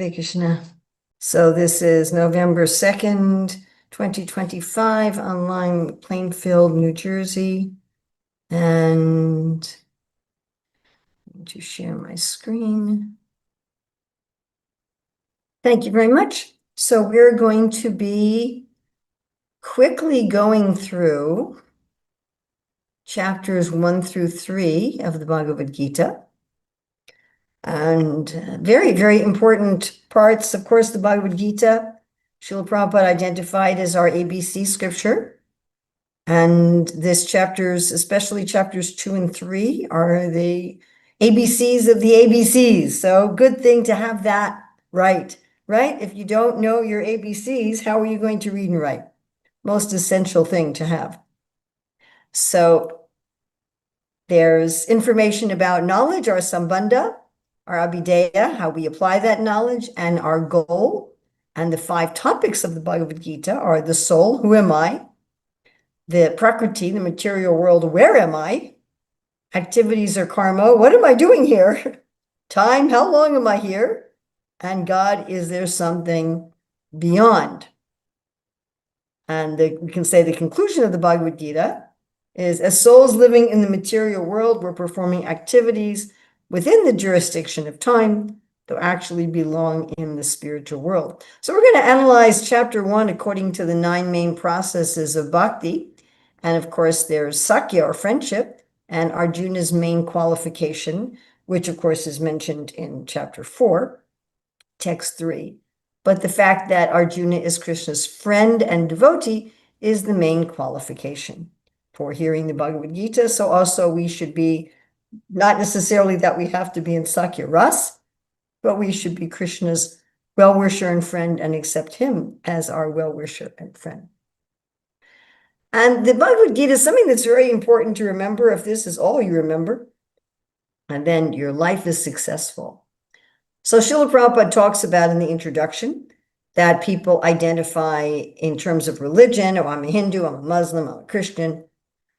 Hare Krishna. So this is November 2nd, 2025, online Plainfield, New Jersey. And to share my screen. Thank you very much. So we're going to be quickly going through chapters 1 through 3 of the Bhagavad Gita. And very, very important parts. Of course, the Bhagavad Gita, Srila Prabhupada identified as our ABC scripture. And this chapters, especially chapters 2 and 3, are the ABCs of the ABCs. So good thing to have that right? If you don't know your ABCs, how are you going to read and write? Most essential thing to have. So there's information about knowledge, our sambandha, our abhideya, how we apply that knowledge, and our goal. And the 5 topics of the Bhagavad Gita are the soul, who am I? The prakriti, the material world, where am I? Activities or karma, what am I doing here? Time, how long am I here? And God, is there something beyond? And we can say the conclusion of the Bhagavad Gita is, as souls living in the material world, we're performing activities within the jurisdiction of time, though actually belong in the spiritual world. So we're going to analyze chapter 1 according to the 9 main processes of bhakti. And of course, there's Sakya, or friendship, and Arjuna's main qualification, which of course is mentioned in chapter 4, text 3. But the fact that Arjuna is Krishna's friend and devotee is the main qualification for hearing the Bhagavad Gita. So also we should be, not necessarily that we have to be in Sakya Ras, but we should be Krishna's well-wisher and friend and accept him as our well-wisher and friend. And the Bhagavad Gita is something that's very important to remember. If this is all you remember, and then your life is successful. So Srila Prabhupada talks about in the introduction that people identify in terms of religion. Oh, I'm a Hindu, I'm a Muslim, I'm a Christian.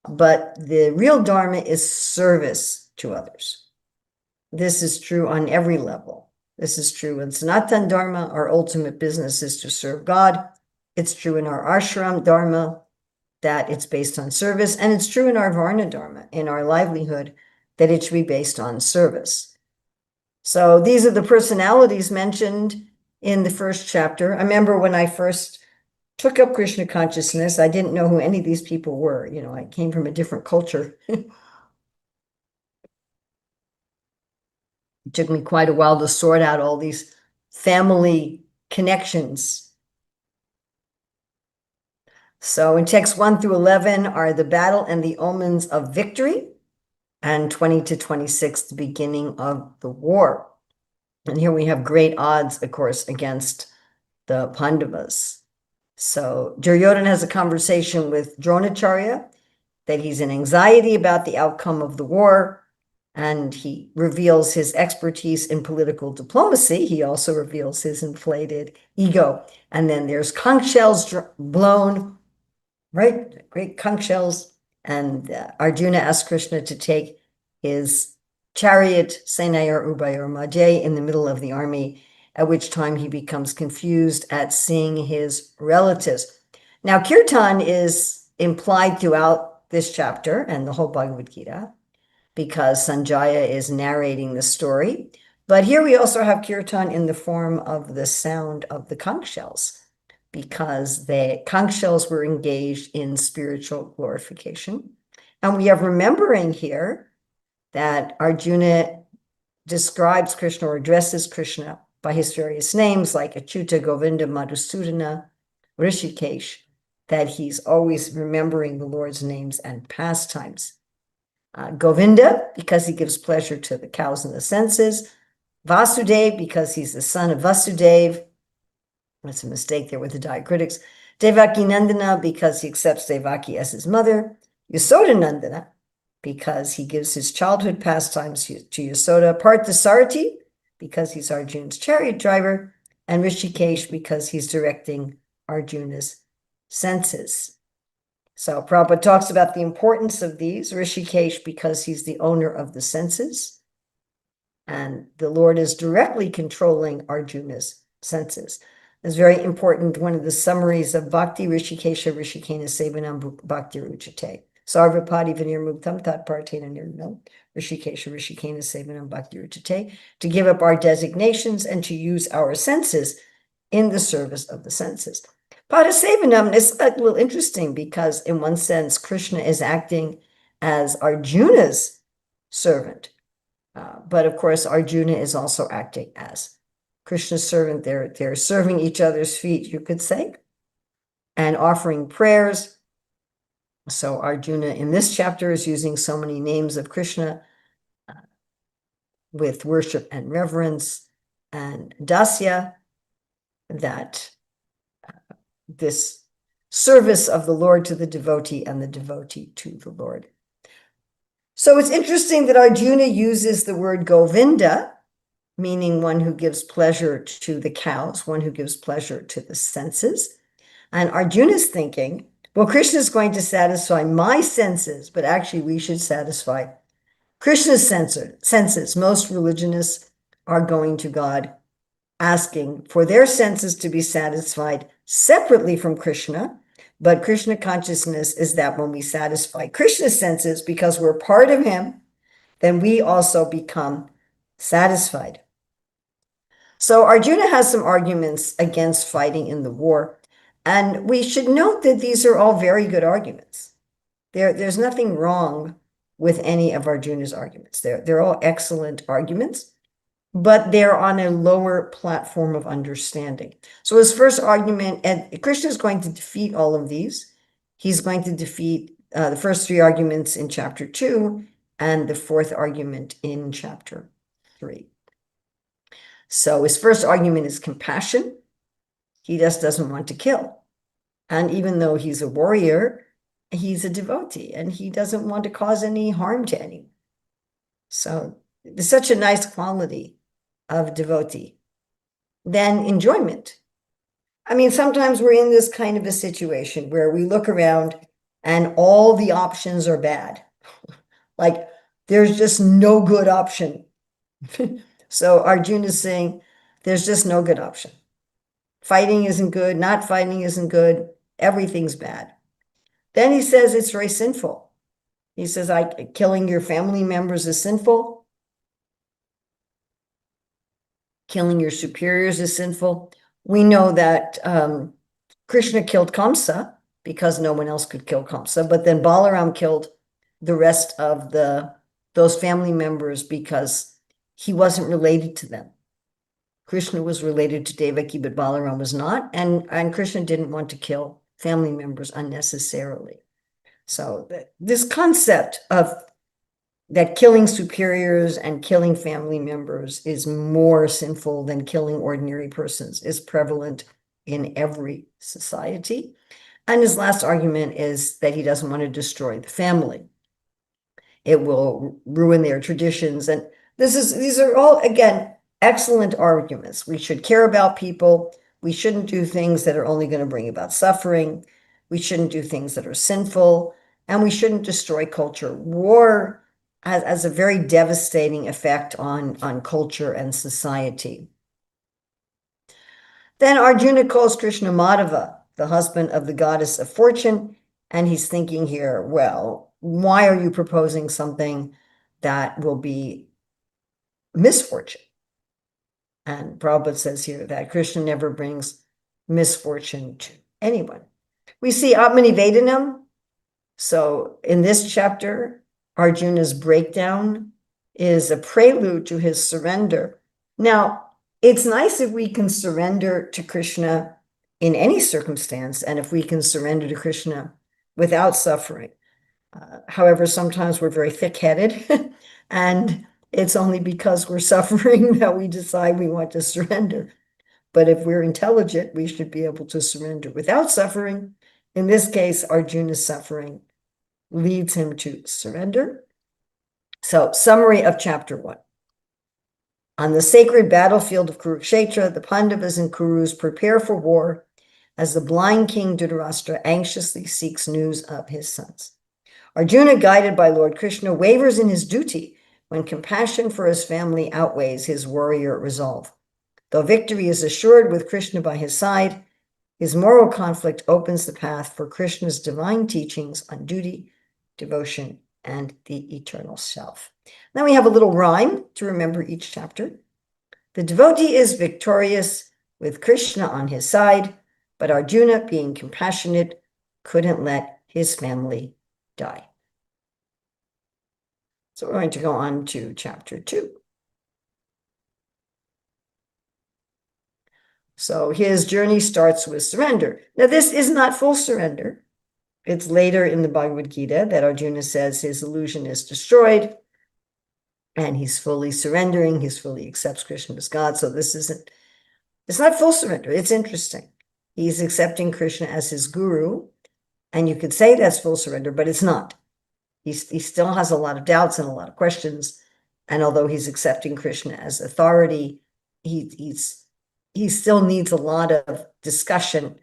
But the real Dharma is service to others. This is true on every level. This is true in Sanatana Dharma. Our ultimate business is to serve God. It's true in our ashram Dharma, that it's based on service. And it's true in our Varna Dharma, in our livelihood, that it should be based on service. So these are the personalities mentioned in the first chapter. I remember when I first took up Krishna consciousness, I didn't know who any of these people were. You know, I came from a different culture. It took me quite a while to sort out all these family connections. So in texts 1 through 11 are the battle and the omens of victory, and 20 to 26, the beginning of the war. And here we have great odds, of course, against the Pandavas. So Duryodhana has a conversation with Dronacharya that he's in anxiety about the outcome of the war, and he reveals his expertise in political diplomacy. He also reveals his inflated ego. And then there's conch shells blown, right? Great conch shells. And Arjuna asks Krishna to take his chariot, Senayor Ubayor Majay, in the middle of the army, at which time he becomes confused at seeing his relatives. Now, kirtan is implied throughout this chapter and the whole Bhagavad Gita, because Sanjaya is narrating the story. But here we also have kirtan in the form of the sound of the conch shells, because the conch shells were engaged in spiritual glorification. And we have remembering here that Arjuna describes Krishna or addresses Krishna by his various names, like Achyuta, Govinda, Madhusudana, Rishikesh, that he's always remembering the Lord's names and pastimes. Govinda, because he gives pleasure to the cows and the senses. Vasudev, because he's the son of Vasudev. That's a mistake there with the diacritics. Devaki Nandana, because he accepts Devaki as his mother. Yasoda Nandana, because he gives his childhood pastimes to Yasoda. Parthasarathi, because he's Arjuna's chariot driver. And Rishikesh, because he's directing Arjuna's senses. So Prabhupada talks about the importance of these. Rishikesh, because he's the owner of the senses. And the Lord is directly controlling Arjuna's senses. It's very important. One of the summaries of Bhakti Rishikesha Rishikena Sevanam Bhakti Ruchate. Sarvapati Vinirmuktam Tat Partena Nirmal Rishikesha Rishikena Sevanam Bhakti Ruchate, to give up our designations and to use our senses in the service of the senses. Padasevanam is a little interesting because, in one sense, Krishna is acting as Arjuna's servant. But of course, Arjuna is also acting as Krishna's servant. They're serving each other's feet, you could say, and offering prayers. So Arjuna in this chapter is using so many names of Krishna with worship and reverence and dasya, that this service of the Lord to the devotee and the devotee to the Lord. So it's interesting that Arjuna uses the word Govinda, meaning one who gives pleasure to the cows, one who gives pleasure to the senses. And Arjuna's thinking, well, Krishna is going to satisfy my senses, but actually we should satisfy Krishna's senses. Most religionists are going to God asking for their senses to be satisfied separately from Krishna. But Krishna consciousness is that when we satisfy Krishna's senses because we're part of him, then we also become satisfied. So Arjuna has some arguments against fighting in the war. And we should note that these are all very good arguments. There's nothing wrong with any of Arjuna's arguments. They're all excellent arguments, but they're on a lower platform of understanding. So his first argument, and Krishna is going to defeat all of these. He's going to defeat the first three arguments in chapter 2 and the fourth argument in chapter 3. So his first argument is compassion. He just doesn't want to kill. And even though he's a warrior, he's a devotee and he doesn't want to cause any harm to anyone. So it's such a nice quality of devotee. Then enjoyment. I mean, sometimes we're in this kind of a situation where we look around and all the options are bad. Like there's just no good option. So Arjuna is saying there's just no good option. Fighting isn't good, not fighting isn't good, everything's bad. Then he says it's very sinful. He says, killing your family members is sinful. Killing your superiors is sinful. We know that Krishna killed Kamsa because no one else could kill Kamsa, but then Balaram killed the rest of those family members because he wasn't related to them. Krishna was related to Devaki, but Balaram was not, and Krishna didn't want to kill family members unnecessarily. So this concept of that killing superiors and killing family members is more sinful than killing ordinary persons is prevalent in every society. And his last argument is that he doesn't want to destroy the family. It will ruin their traditions. And these are all, again, excellent arguments. We should care about people. We shouldn't do things that are only going to bring about suffering. We shouldn't do things that are sinful. And we shouldn't destroy culture. War has a very devastating effect on culture and society. Then Arjuna calls Krishna Madhava, the husband of the goddess of fortune. And he's thinking here, well, why are you proposing something that will be misfortune? And Prabhupada says here that Krishna never brings misfortune to anyone. We see Atmani Vedanam. So in this chapter, Arjuna's breakdown is a prelude to his surrender. Now, it's nice if we can surrender to Krishna in any circumstance, and if we can surrender to Krishna without suffering. However, sometimes we're very thick-headed, and it's only because we're suffering that we decide we want to surrender. But if we're intelligent, we should be able to surrender without suffering. In this case, Arjuna's suffering leads him to surrender. So, summary of chapter 1. On the sacred battlefield of Kurukshetra, the Pandavas and Kurus prepare for war as the blind king Dhritarashtra anxiously seeks news of his sons. Arjuna, guided by Lord Krishna, wavers in his duty when compassion for his family outweighs his warrior resolve. Though victory is assured with Krishna by his side, his moral conflict opens the path for Krishna's divine teachings on duty, devotion, and the eternal self. Now we have a little rhyme to remember each chapter. The devotee is victorious with Krishna on his side, but Arjuna, being compassionate, couldn't let his family die. So we're going to go on to chapter 2. So his journey starts with surrender. Now, this is not full surrender. It's later in the Bhagavad Gita that Arjuna says his illusion is destroyed and he's fully surrendering. He fully accepts Krishna as God. So it's not full surrender. It's interesting. He's accepting Krishna as his guru. And you could say that's full surrender, but it's not. He still has a lot of doubts and a lot of questions. And although he's accepting Krishna as authority, he still needs a lot of discussion.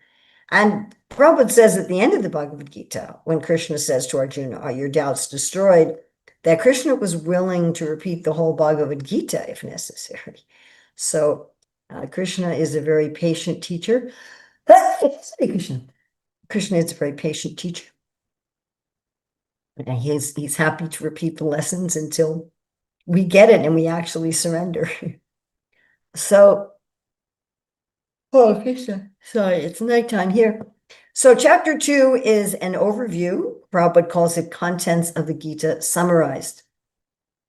And Prabhupada says at the end of the Bhagavad Gita, when Krishna says to Arjuna, "Are your doubts destroyed?" that Krishna was willing to repeat the whole Bhagavad Gita if necessary. So Krishna is a very patient teacher. Krishna is a very patient teacher. And he's happy to repeat the lessons until we get it and we actually surrender. So, oh, Krishna, sorry, it's nighttime here. So chapter 2 is an overview. Prabhupada calls it contents of the Gita summarized.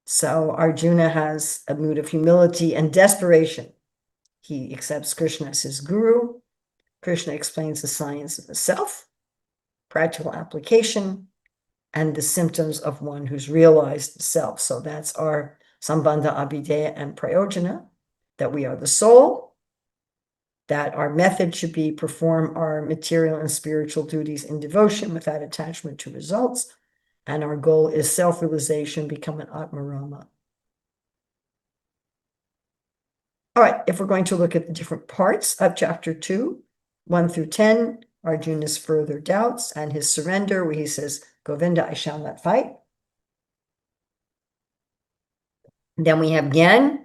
So Arjuna has a mood of humility and desperation. He accepts Krishna as his guru. Krishna explains the science of the self, practical application, and the symptoms of one who's realized the self. So that's our Sambandha, Abhideya, and Prayojana, that we are the soul, that our method should be perform our material and spiritual duties in devotion without attachment to results, and our goal is self-realization, become an Atmarama. All right, if we're going to look at the different parts of chapter 2, 1 through 10, Arjuna's further doubts and his surrender, where he says, "Govinda, I shall not fight." Then we have Gyan,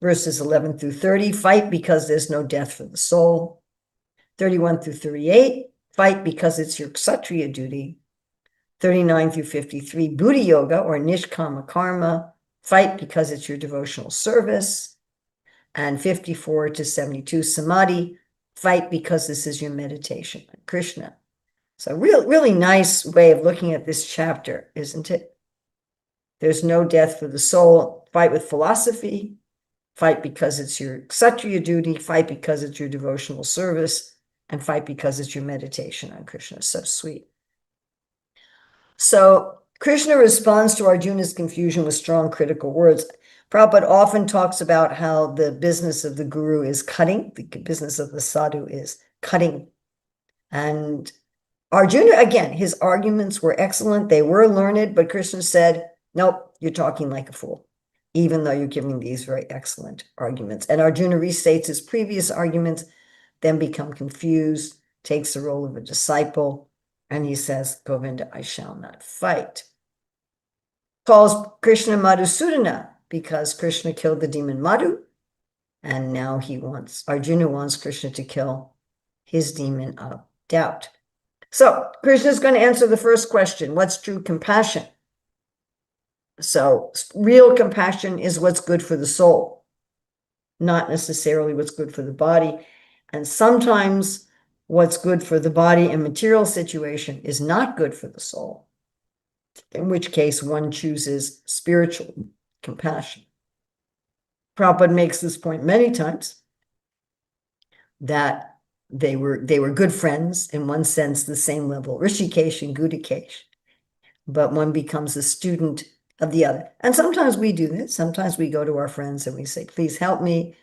verses 11 through 30, fight because there's no death for the soul. 31 through 38, fight because it's your kshatriya duty. 39 through 53, Buddha Yoga or Nishkama Karma, fight because it's your devotional service. And 54 to 72, Samadhi, fight because this is your meditation on Krishna. So really nice way of looking at this chapter, isn't it? There's no death for the soul. Fight with philosophy. Fight because it's your kshatriya duty. Fight because it's your devotional service. And fight because it's your meditation on Krishna. So sweet. So Krishna responds to Arjuna's confusion with strong critical words. Prabhupada often talks about how the business of the guru is cutting. The business of the sadhu is cutting. And Arjuna, again, his arguments were excellent. They were learned, but Krishna said, "Nope, you're talking like a fool, even though you're giving these very excellent arguments." And Arjuna restates his previous arguments, then become confused, takes the role of a disciple, and he says, "Govinda, I shall not fight." Calls Krishna Madhusudana because Krishna killed the demon Madhu, and now Arjuna wants Krishna to kill his demon of doubt. So Krishna is going to answer the first question, what's true compassion? So real compassion is what's good for the soul, not necessarily what's good for the body. And sometimes what's good for the body in material situation is not good for the soul, in which case one chooses spiritual compassion. Prabhupada makes this point many times, that they were good friends, in one sense, the same level, Rishikesh and Gudikesh, but one becomes a student of the other. And sometimes we do this. Sometimes we go to our friends and we say, "Please help me.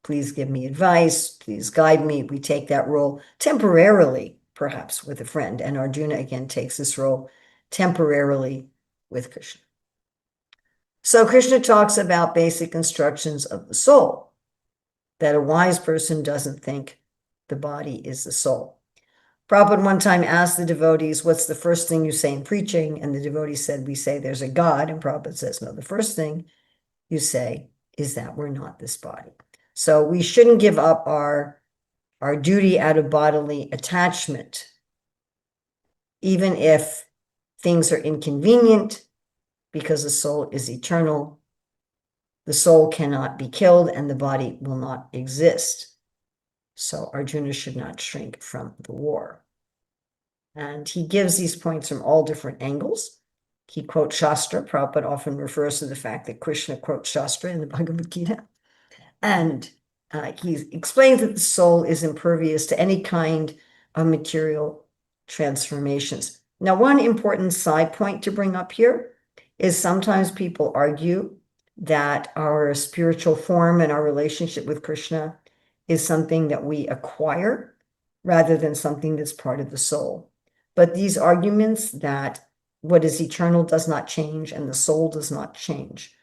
Please give me advice. Please guide me." We take that role temporarily, perhaps, with a friend. And Arjuna, again, takes this role temporarily with Krishna. So Krishna talks about basic instructions of the soul, that a wise person doesn't think the body is the soul. Prabhupada one time asked the devotees, what's the first thing you say in preaching? And the devotee said, we say there's a God. And Prabhupada says, no, the first thing you say is that we're not this body. So we shouldn't give up our duty out of bodily attachment, even if things are inconvenient, because the soul is eternal. The soul cannot be killed and the body will not exist. So Arjuna should not shrink from the war. And he gives these points from all different angles. He quotes Shastra. Prabhupada often refers to the fact that Krishna quotes Shastra in the Bhagavad Gita. And he explains that the soul is impervious to any kind of material transformations. Now, one important side point to bring up here is sometimes people argue that our spiritual form and our relationship with Krishna is something that we acquire rather than something that's part of the soul. But these arguments that what is eternal does not change and the soul does not change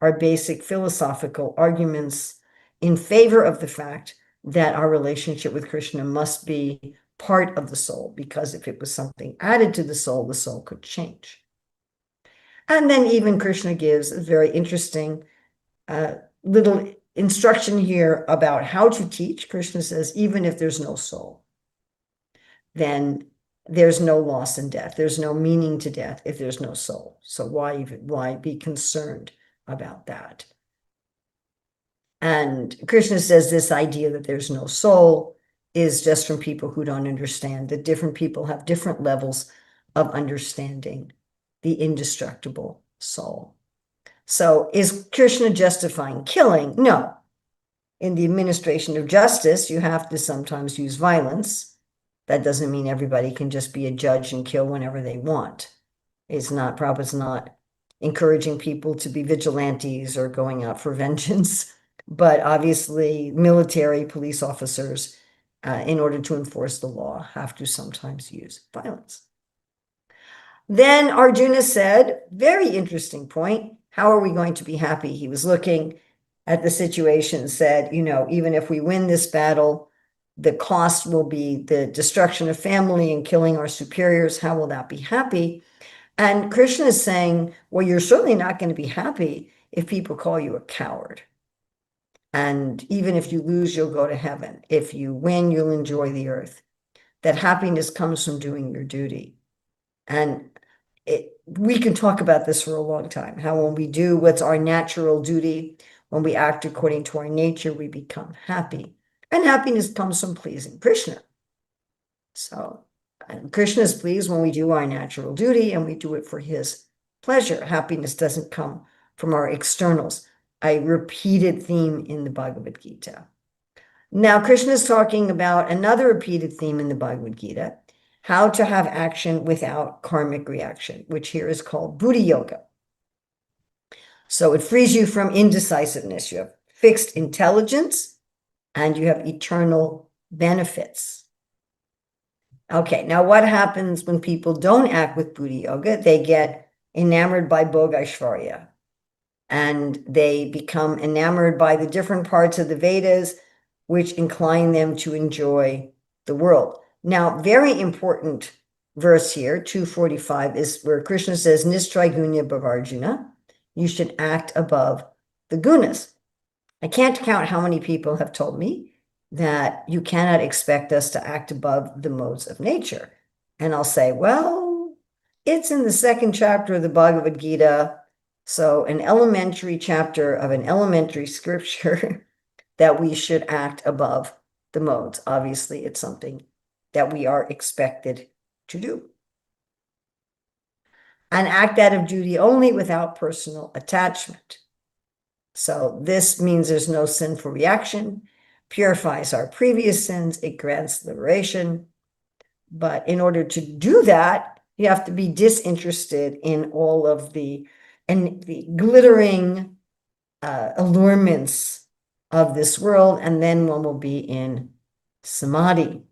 are basic philosophical arguments in favor of the fact that our relationship with Krishna must be part of the soul, because if it was something added to the soul could change. And then even Krishna gives a very interesting little instruction here about how to teach. Krishna says, even if there's no soul, then there's no loss in death. There's no meaning to death if there's no soul. So why be concerned about that? And Krishna says this idea that there's no soul is just from people who don't understand that different people have different levels of understanding the indestructible soul. So is Krishna justifying killing? No. In the administration of justice, you have to sometimes use violence. That doesn't mean everybody can just be a judge and kill whenever they want. Prabhupada's not encouraging people to be vigilantes or going out for vengeance, but obviously military police officers, in order to enforce the law, have to sometimes use violence. Then Arjuna said, very interesting point, how are we going to be happy? He was looking at the situation and said, even if we win this battle, the cost will be the destruction of family and killing our superiors. How will that be happy? And Krishna is saying, well, you're certainly not going to be happy if people call you a coward. And even if you lose, you'll go to heaven. If you win, you'll enjoy the earth. That happiness comes from doing your duty. And we can talk about this for a long time, how when we do what's our natural duty, when we act according to our nature, we become happy. And happiness comes from pleasing Krishna. So Krishna is pleased when we do our natural duty and we do it for his pleasure. Happiness doesn't come from our externals. A repeated theme in the Bhagavad Gita. Now, Krishna is talking about another repeated theme in the Bhagavad Gita, how to have action without karmic reaction, which here is called bhaktiyoga. So it frees you from indecisiveness. You have fixed intelligence and you have eternal benefits. Okay, now what happens when people don't act with bhaktiyoga? They get enamored by bhogashvarya, and they become enamored by the different parts of the Vedas, which incline them to enjoy the world. Now, very important verse here, 245, is where Krishna says, Nistrigunya Bhavarjuna, you should act above the gunas. I can't count how many people have told me that you cannot expect us to act above the modes of nature. And I'll say, well, it's in the second chapter of the Bhagavad Gita, so an elementary chapter of an elementary scripture that we should act above the modes. Obviously, it's something that we are expected to do. And act out of duty only without personal attachment. So this means there's no sinful reaction, purifies our previous sins, it grants liberation. But in order to do that, you have to be disinterested in all of the glittering allurements of this world, and then one will be in samadhi.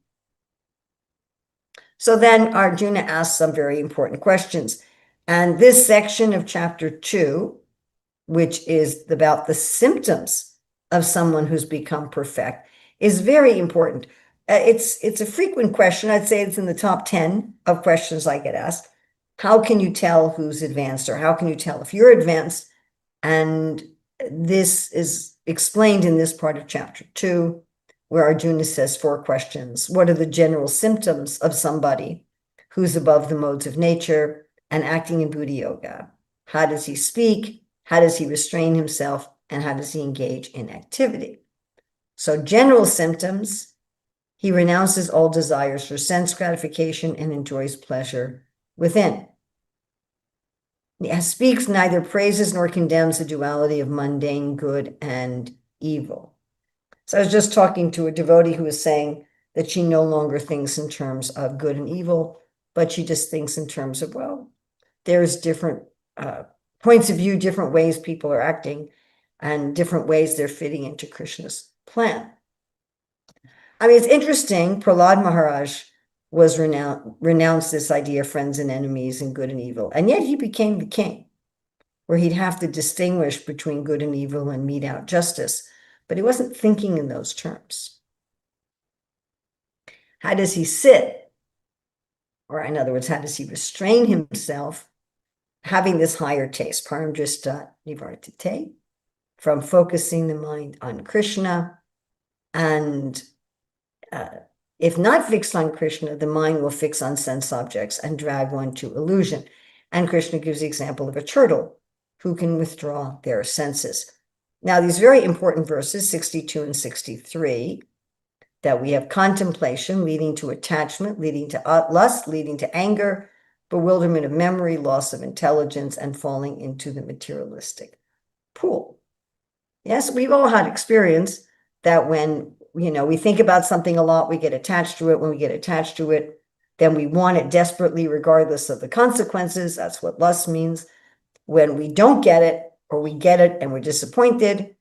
So then Arjuna asks some very important questions. And this section of chapter 2, which is about the symptoms of someone who's become perfect, is very important. It's a frequent question. I'd say it's in the top 10 of questions I get asked. How can you tell who's advanced, or how can you tell if you're advanced? And this is explained in this part of chapter 2, where Arjuna says 4 questions. What are the general symptoms of somebody who's above the modes of nature and acting in Buddha yoga? How does he speak? How does he restrain himself? And how does he engage in activity? So general symptoms: he renounces all desires for sense gratification and enjoys pleasure within. He speaks neither praises nor condemns the duality of mundane good and evil. So I was just talking to a devotee who was saying that she no longer thinks in terms of good and evil, but she just thinks in terms of, well, there's different points of view, different ways people are acting, and different ways they're fitting into Krishna's plan. I mean, it's interesting. Prahlad Maharaj was renounced this idea of friends and enemies and good and evil, and yet he became the king, where he'd have to distinguish between good and evil and mete out justice, but he wasn't thinking in those terms. How does he sit? Or in other words, how does he restrain himself, having this higher taste, paramdrishta nivartate, from focusing the mind on Krishna? And if not fixed on Krishna, the mind will fix on sense objects and drag one to illusion. And Krishna gives the example of a turtle who can withdraw their senses. Now, these very important verses, 62 and 63, that we have contemplation leading to attachment, leading to lust, leading to anger, bewilderment of memory, loss of intelligence, and falling into the materialistic pool. Yes, we've all had experience that when we think about something a lot, we get attached to it. When we get attached to it, then we want it desperately, regardless of the consequences. That's what lust means. When we don't get it, or we get it and we're disappointed,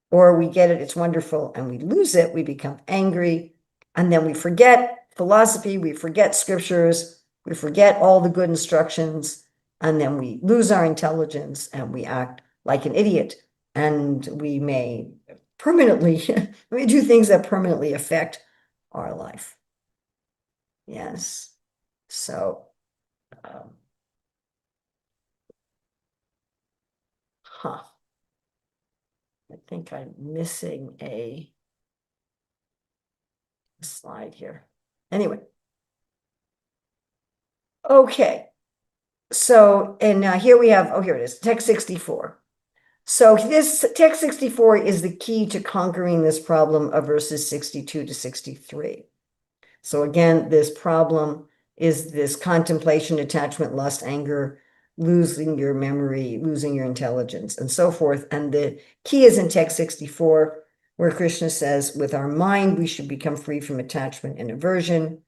or we get it, it's wonderful, and we lose it, we become angry. And then we forget philosophy, we forget scriptures, we forget all the good instructions, and then we lose our intelligence and we act like an idiot. And we may permanently, we do things that permanently affect our life. Yes. So, I think I'm missing a slide here. Anyway. Okay. So, and here we have, here it is, text 64. So this text 64 is the key to conquering this problem of verses 62 to 63. So again, this problem is this contemplation, attachment, lust, anger, losing your memory, losing your intelligence, and so forth. And the key is in text 64, where Krishna says, with our mind, we should become free from attachment and aversion.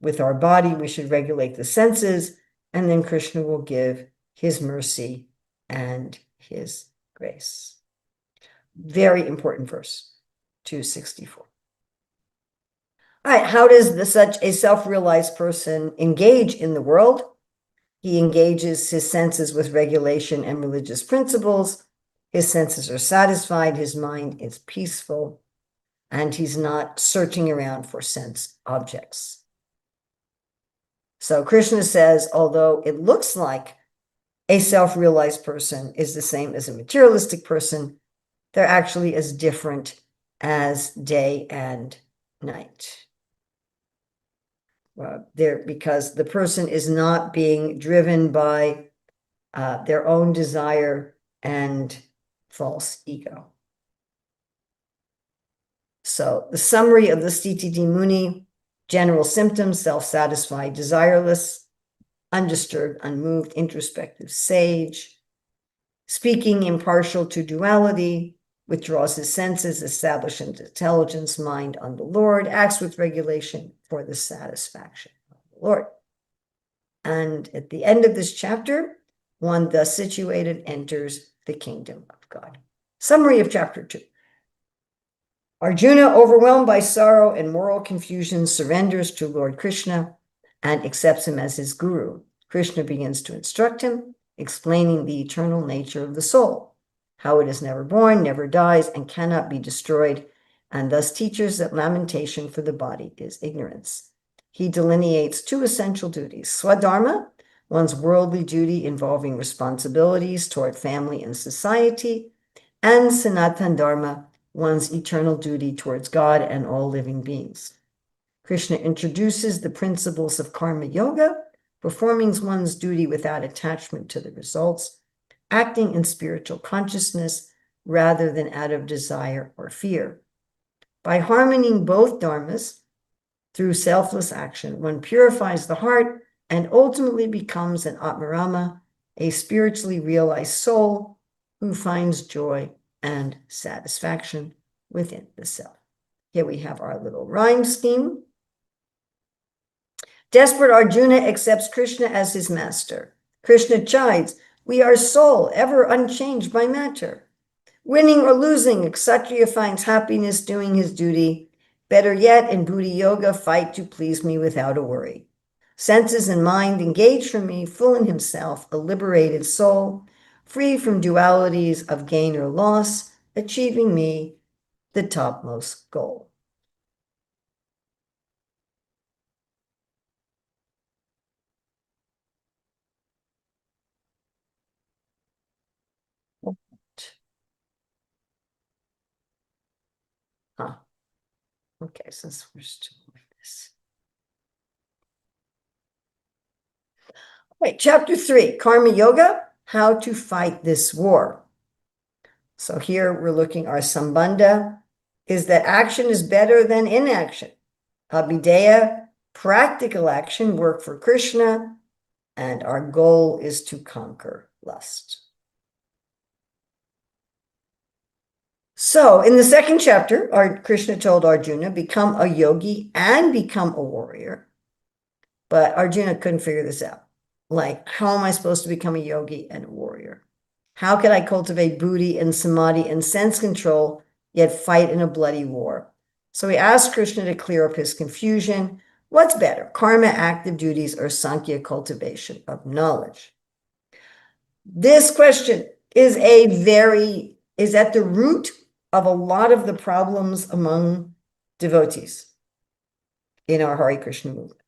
With our body, we should regulate the senses, and then Krishna will give his mercy and his grace. Very important verse, 264. All right, how does such a self-realized person engage in the world? He engages his senses with regulation and religious principles. His senses are satisfied, his mind is peaceful, and he's not searching around for sense objects. So Krishna says, although it looks like a self-realized person is the same as a materialistic person, they're actually as different as day and night. Because the person is not being driven by their own desire and false ego. So the summary of the Stiti Muni: general symptoms: self-satisfied, desireless, undisturbed, unmoved, introspective sage, speaking impartial to duality, withdraws his senses, establishes intelligence, mind on the Lord, acts with regulation for the satisfaction of the Lord. And at the end of this chapter, one thus situated enters the kingdom of God. Summary of chapter 2. Arjuna, overwhelmed by sorrow and moral confusion, surrenders to Lord Krishna and accepts him as his guru. Krishna begins to instruct him, explaining the eternal nature of the soul, how it is never born, never dies, and cannot be destroyed, and thus teaches that lamentation for the body is ignorance. He delineates two essential duties: swadharma, one's worldly duty involving responsibilities toward family and society, and sanatan dharma, one's eternal duty towards God and all living beings. Krishna introduces the principles of karma yoga, performing one's duty without attachment to the results, acting in spiritual consciousness rather than out of desire or fear. By harmonying both dharmas through selfless action, one purifies the heart and ultimately becomes an Atmarama, a spiritually realized soul who finds joy and satisfaction within the self. Here we have our little rhyme scheme. Desperate Arjuna accepts Krishna as his master. Krishna chides, "We are soul, ever unchanged by matter. Winning or losing, Kshatriya finds happiness doing his duty. Better yet, in Bhakti Yoga, fight to please me without a worry. Senses and mind engage for me, full in himself, a liberated soul, free from dualities of gain or loss, achieving me the topmost goal." Huh. Okay, since we're still like this. Right, chapter 3, Karma Yoga, how to fight this war. So here we're looking, our sambandha is that action is better than inaction. Abhideya, practical action, work for Krishna, and our goal is to conquer lust. So in the second chapter, Krishna told Arjuna, become a yogi and become a warrior. But Arjuna couldn't figure this out. Like, how am I supposed to become a yogi and a warrior? How can I cultivate buddhi and samadhi and sense control, yet fight in a bloody war? So he asked Krishna to clear up his confusion. What's better, karma active duties or Sankhya cultivation of knowledge? This question is at the root of a lot of the problems among devotees in our Hare Krishna movement.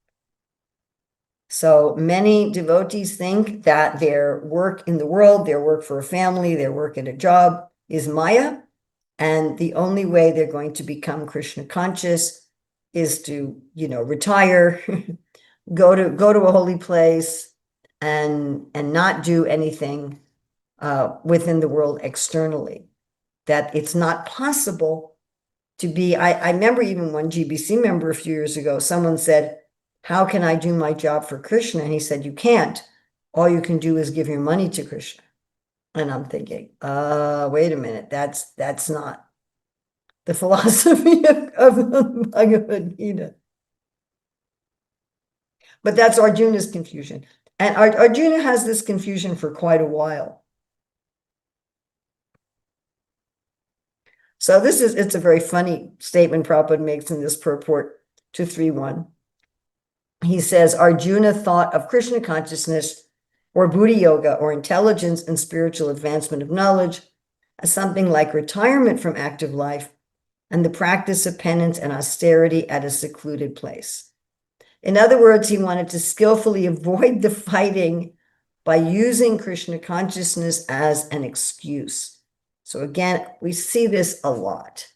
So many devotees think that their work in the world, their work for a family, their work at a job is Maya, and the only way they're going to become Krishna conscious is to, retire, go to a holy place, and not do anything within the world externally. That it's not possible to be. I remember even one GBC member a few years ago, someone said, "How can I do my job for Krishna?" And he said, "You can't. All you can do is give your money to Krishna." And I'm thinking, wait a minute, that's not the philosophy of the Bhagavad Gita. But that's Arjuna's confusion. And Arjuna has this confusion for quite a while. So it's a very funny statement Prabhupada makes in this purport to 3.1. He says, Arjuna thought of Krishna consciousness or Buddha yoga or intelligence and spiritual advancement of knowledge as something like retirement from active life and the practice of penance and austerity at a secluded place. In other words, he wanted to skillfully avoid the fighting by using Krishna consciousness as an excuse. So again, we see this a lot.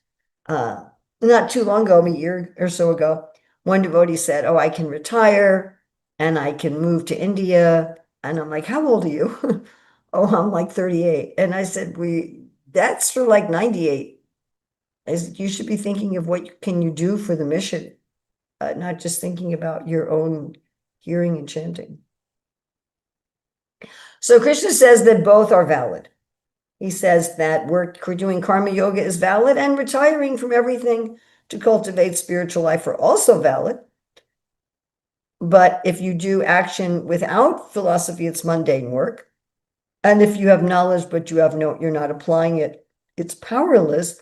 Not too long ago, a year or so ago, one devotee said, "Oh, I can retire and I can move to India." And I'm like, "How old are you?" "Oh, I'm like 38. And I said, that's for like 98. I said, you should be thinking of what can you do for the mission, not just thinking about your own hearing and chanting. So Krishna says that both are valid. He says that we're doing karma yoga is valid and retiring from everything to cultivate spiritual life are also valid. But if you do action without philosophy, it's mundane work. And if you have knowledge, but you're not applying it, it's powerless.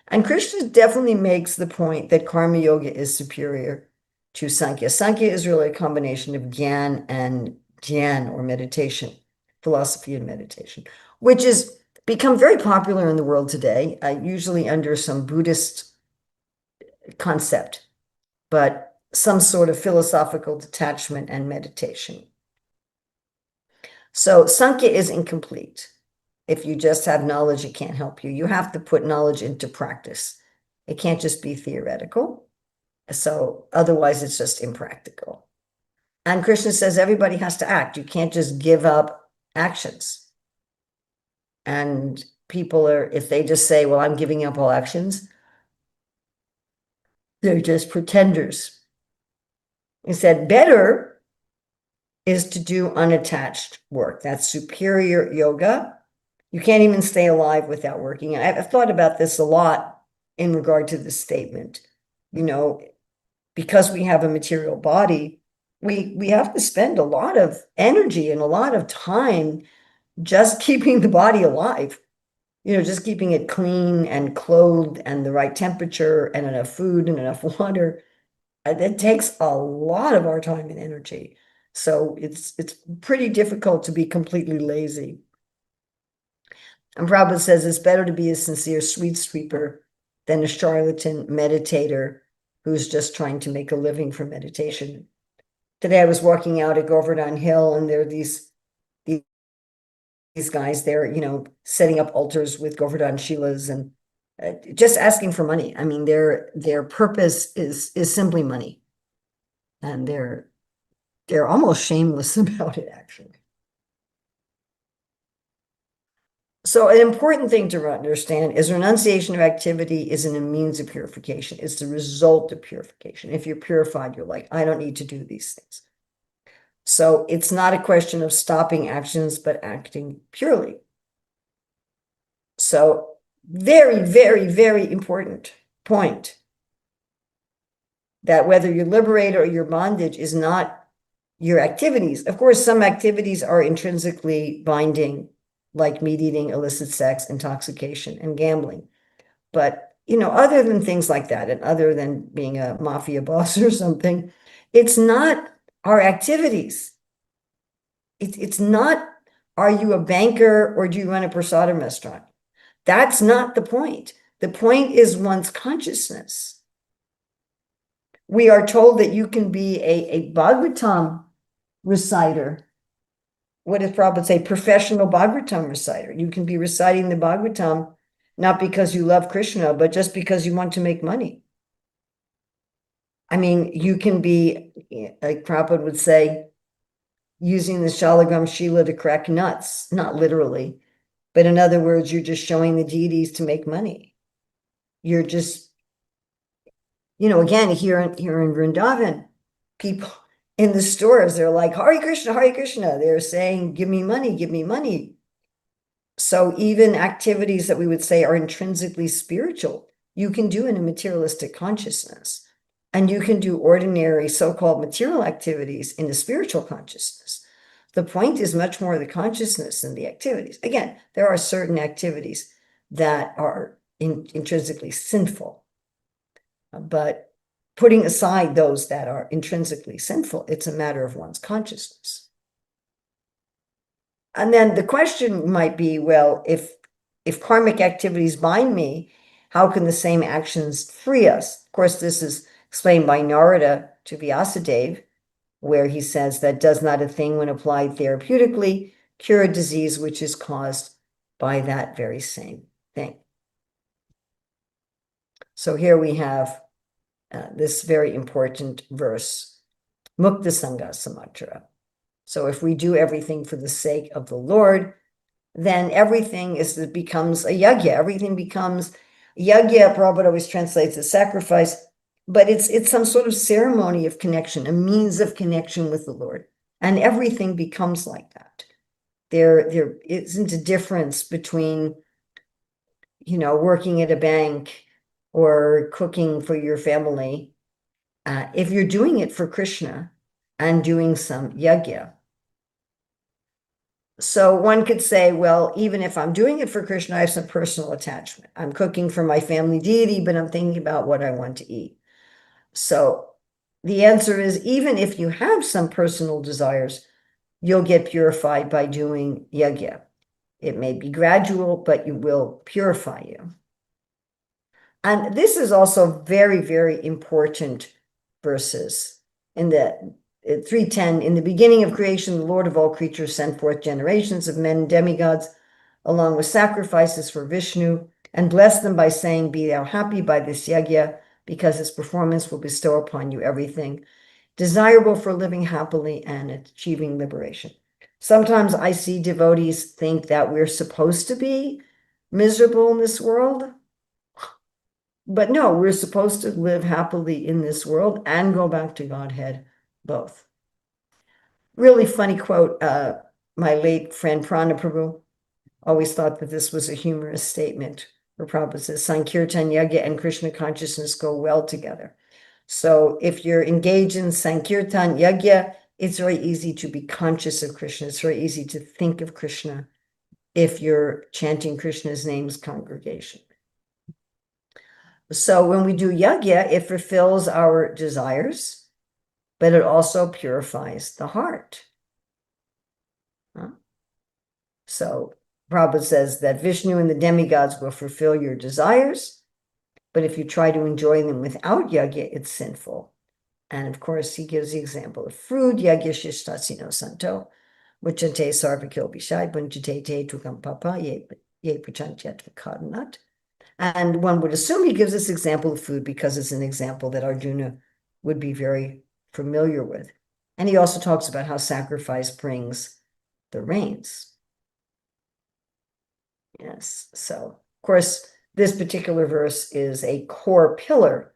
And Krishna definitely makes the point that karma yoga is superior to Sankhya. Sankhya is really a combination of Gyan and Dhyan, or meditation, philosophy and meditation, which has become very popular in the world today, usually under some Buddhist concept, but some sort of philosophical detachment and meditation. So Sankhya is incomplete. If you just have knowledge, it can't help you. You have to put knowledge into practice. It can't just be theoretical. So otherwise, it's just impractical. And Krishna says everybody has to act. You can't just give up actions. And people are, if they just say, well, I'm giving up all actions, they're just pretenders. He said, better is to do unattached work. That's superior yoga. You can't even stay alive without working. I've thought about this a lot in regard to this statement. You know, because we have a material body, we have to spend a lot of energy and a lot of time just keeping the body alive. You know, just keeping it clean and clothed and the right temperature and enough food and enough water. It takes a lot of our time and energy. So it's pretty difficult to be completely lazy. And Prabhupada says it's better to be a sincere sweet sweeper than a charlatan meditator who's just trying to make a living from meditation. Today I was walking out at Govardhan Hill, and there are these guys there, you know, setting up altars with Govardhan Shilas and just asking for money. I mean, their purpose is simply money, and they're almost shameless about it, actually. So an important thing to understand is renunciation of activity isn't a means of purification. It's the result of purification. If you're purified, you're like, I don't need to do these things. So it's not a question of stopping actions, but acting purely. So very, very, very important point that whether you're liberated or your bondage is not your activities. Of course, some activities are intrinsically binding, like meat eating, illicit sex, intoxication, and gambling. But, you know, other than things like that, and other than being a mafia boss or something, it's not our activities. It's not, are you a banker or do you run a prasadam restaurant? That's not the point. The point is one's consciousness. We are told that you can be a Bhagavatam reciter. What does Prabhupada say? Professional Bhagavatam reciter. You can be reciting the Bhagavatam not because you love Krishna, but just because you want to make money. I mean, you can be, like Prabhupada would say, using the Shalagram Shila to crack nuts, not literally, but in other words, you're just showing the deities to make money. You're just, you know, again, here in Vrindavan, people in the stores, they're like, Hare Krishna, Hare Krishna. They're saying, give me money, give me money. So even activities that we would say are intrinsically spiritual, you can do in a materialistic consciousness. And you can do ordinary so-called material activities in the spiritual consciousness. The point is much more the consciousness than the activities. Again, there are certain activities that are intrinsically sinful. But putting aside those that are intrinsically sinful, it's a matter of one's consciousness. And then the question might be, well, if karmic activities bind me, how can the same actions free us? Of course, this is explained by Narada to Vyasadeva, where he says that does not a thing when applied therapeutically cure a disease which is caused by that very same thing. So here we have this very important verse, Mukta Sangha Samatra. So if we do everything for the sake of the Lord, then everything becomes a yajna. Everything becomes yajna. Prabhupada always translates as sacrifice, but it's some sort of ceremony of connection, a means of connection with the Lord. And everything becomes like that. There isn't a difference between, you know, working at a bank or cooking for your family. If you're doing it for Krishna and doing some yajna. So one could say, well, even if I'm doing it for Krishna, I have some personal attachment. I'm cooking for my family deity, but I'm thinking about what I want to eat. So the answer is, even if you have some personal desires, you'll get purified by doing yajna. It may be gradual, but it will purify you. And this is also very, very important verses in the 3:10. In the beginning of creation, the Lord of all creatures sent forth generations of men and demigods, along with sacrifices for Vishnu, and blessed them by saying, "Be thou happy by this yajna, because its performance will bestow upon you everything desirable for living happily and achieving liberation." Sometimes I see devotees think that we're supposed to be miserable in this world. But no, we're supposed to live happily in this world and go back to Godhead, both. Really funny quote. My late friend Prana Prabhu always thought that this was a humorous statement, where Prabhupada says, Sankirtan Yagya and Krishna consciousness go well together. So if you're engaged in Sankirtan Yagya, it's very easy to be conscious of Krishna. It's very easy to think of Krishna if you're chanting Krishna's names congregation. So when we do yajna, it fulfills our desires, but it also purifies the heart. So Prabhupada says that Vishnu and the demigods will fulfill your desires, but if you try to enjoy them without yajna, it's sinful. And of course, he gives the example of fruit, yajna shishtasino santo, muchante sarvakil bishai, bunchate te tukam papa, ye prachantyat vakadanat. And one would assume he gives this example of food because it's an example that Arjuna would be very familiar with. And he also talks about how sacrifice brings the rains. Yes, so of course, this particular verse is a core pillar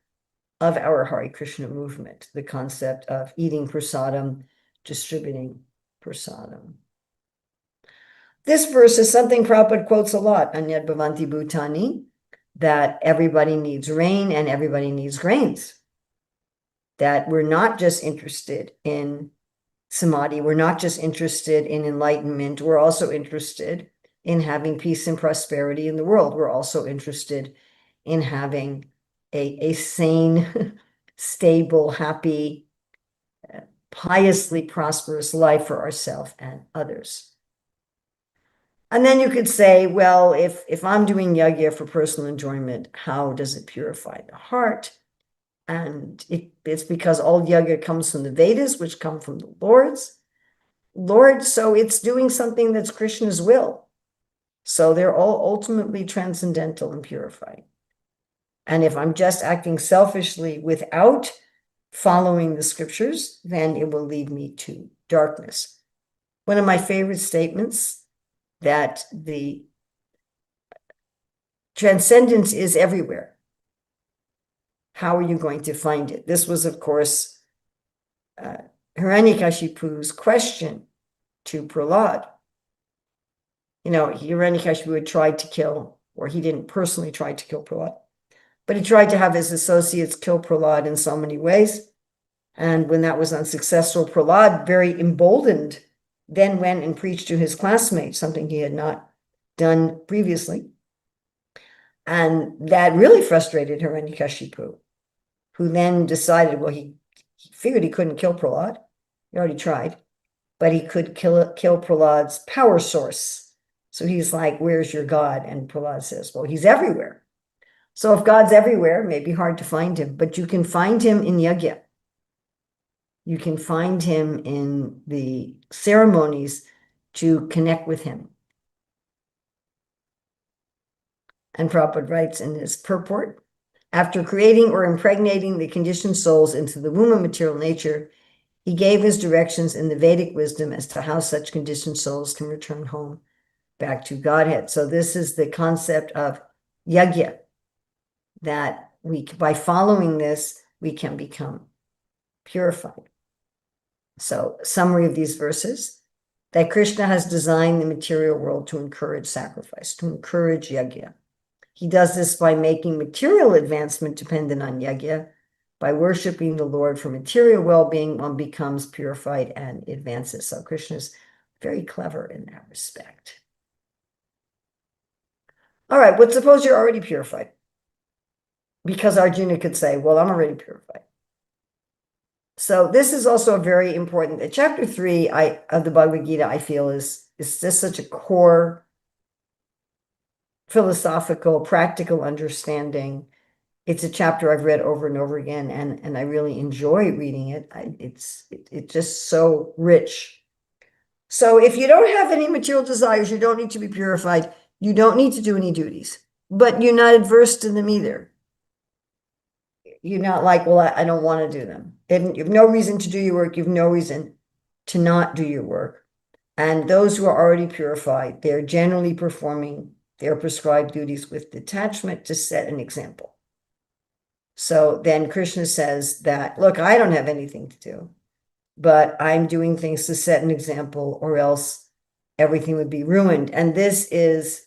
of our Hare Krishna movement, the concept of eating prasadam, distributing prasadam. This verse is something Prabhupada quotes a lot, Anyad Bhavanti Bhutani, that everybody needs rain and everybody needs grains. That we're not just interested in samadhi, we're not just interested in enlightenment, we're also interested in having peace and prosperity in the world. We're also interested in having a sane, stable, happy, piously prosperous life for ourselves and others. And then you could say, well, if I'm doing yajna for personal enjoyment, how does it purify the heart? And it's because all yajna comes from the Vedas, which come from the Lord, so it's doing something that's Krishna's will. So they're all ultimately transcendental and purifying. And if I'm just acting selfishly without following the scriptures, then it will lead me to darkness. One of my favorite statements, that the transcendence is everywhere. How are you going to find it? This was, of course, Hiranyakashipu's question to Prahlad. You know, Hiranyakashipu had tried to kill, or he didn't personally try to kill Prahlad, but he tried to have his associates kill Prahlad in so many ways. And when that was unsuccessful, Prahlad, very emboldened, then went and preached to his classmates, something he had not done previously. And that really frustrated Hiranyakashipu, who then decided, well, he figured he couldn't kill Prahlad. He already tried, but he could kill Prahlad's power source. So he's like, where's your God? And Prahlad says, well, he's everywhere. So if God's everywhere, it may be hard to find him, but you can find him in yajna. You can find him in the ceremonies to connect with him. And Prabhupada writes in his purport, after creating or impregnating the conditioned souls into the womb of material nature, he gave his directions in the Vedic wisdom as to how such conditioned souls can return home back to Godhead. So this is the concept of yajna, that by following this, we can become purified. So, summary of these verses, that Krishna has designed the material world to encourage sacrifice, to encourage yajna. He does this by making material advancement dependent on yajna. By worshiping the Lord for material well-being, one becomes purified and advances. So Krishna is very clever in that respect. All right, but suppose you're already purified. Because Arjuna could say, well, I'm already purified. So this is also a very important, chapter 3 of the Bhagavad Gita, I feel is just such a core philosophical, practical understanding it's a chapter I've read over and over again, and I really enjoy reading it. It's just so rich. So if you don't have any material desires, you don't need to be purified. You don't need to do any duties, but you're not adverse to them either. You're not like, well, I don't want to do them. And you have no reason to do your work. You have no reason to not do your work. And those who are already purified, they're generally performing their prescribed duties with detachment to set an example. So then Krishna says that, look, I don't have anything to do, but I'm doing things to set an example, or else everything would be ruined. And this is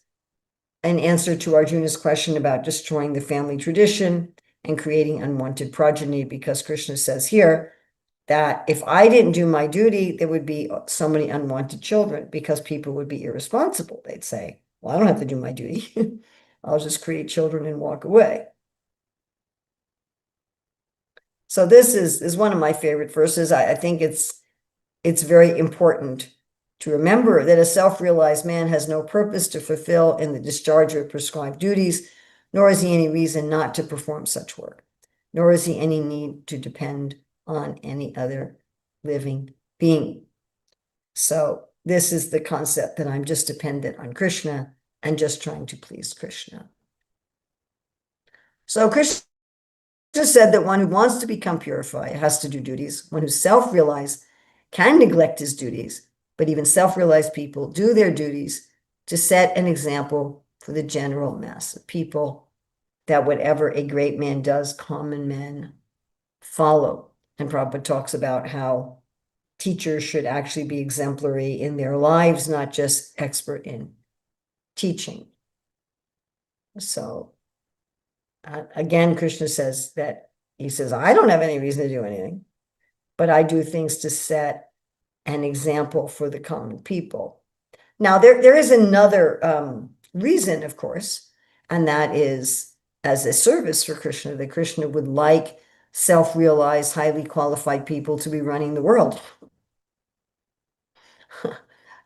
an answer to Arjuna's question about destroying the family tradition and creating unwanted progeny, because Krishna says here that if I didn't do my duty, there would be so many unwanted children, because people would be irresponsible. They'd say, well, I don't have to do my duty. I'll just create children and walk away. So this is one of my favorite verses. I think it's very important to remember that a self-realized man has no purpose to fulfill in the discharge of prescribed duties, nor has he any reason not to perform such work, nor has he any need to depend on any other living being. So this is the concept that I'm just dependent on Krishna and just trying to please Krishna. So Krishna said that one who wants to become purified has to do duties. One who's self-realized can neglect his duties, but even self-realized people do their duties to set an example for the general mass of people, that whatever a great man does, common men follow. And Prabhupada talks about how teachers should actually be exemplary in their lives, not just expert in teaching. So again, Krishna says that, he says, I don't have any reason to do anything, but I do things to set an example for the common people. Now, there is another reason, of course, and that is as a service for Krishna, that Krishna would like self-realized, highly qualified people to be running the world.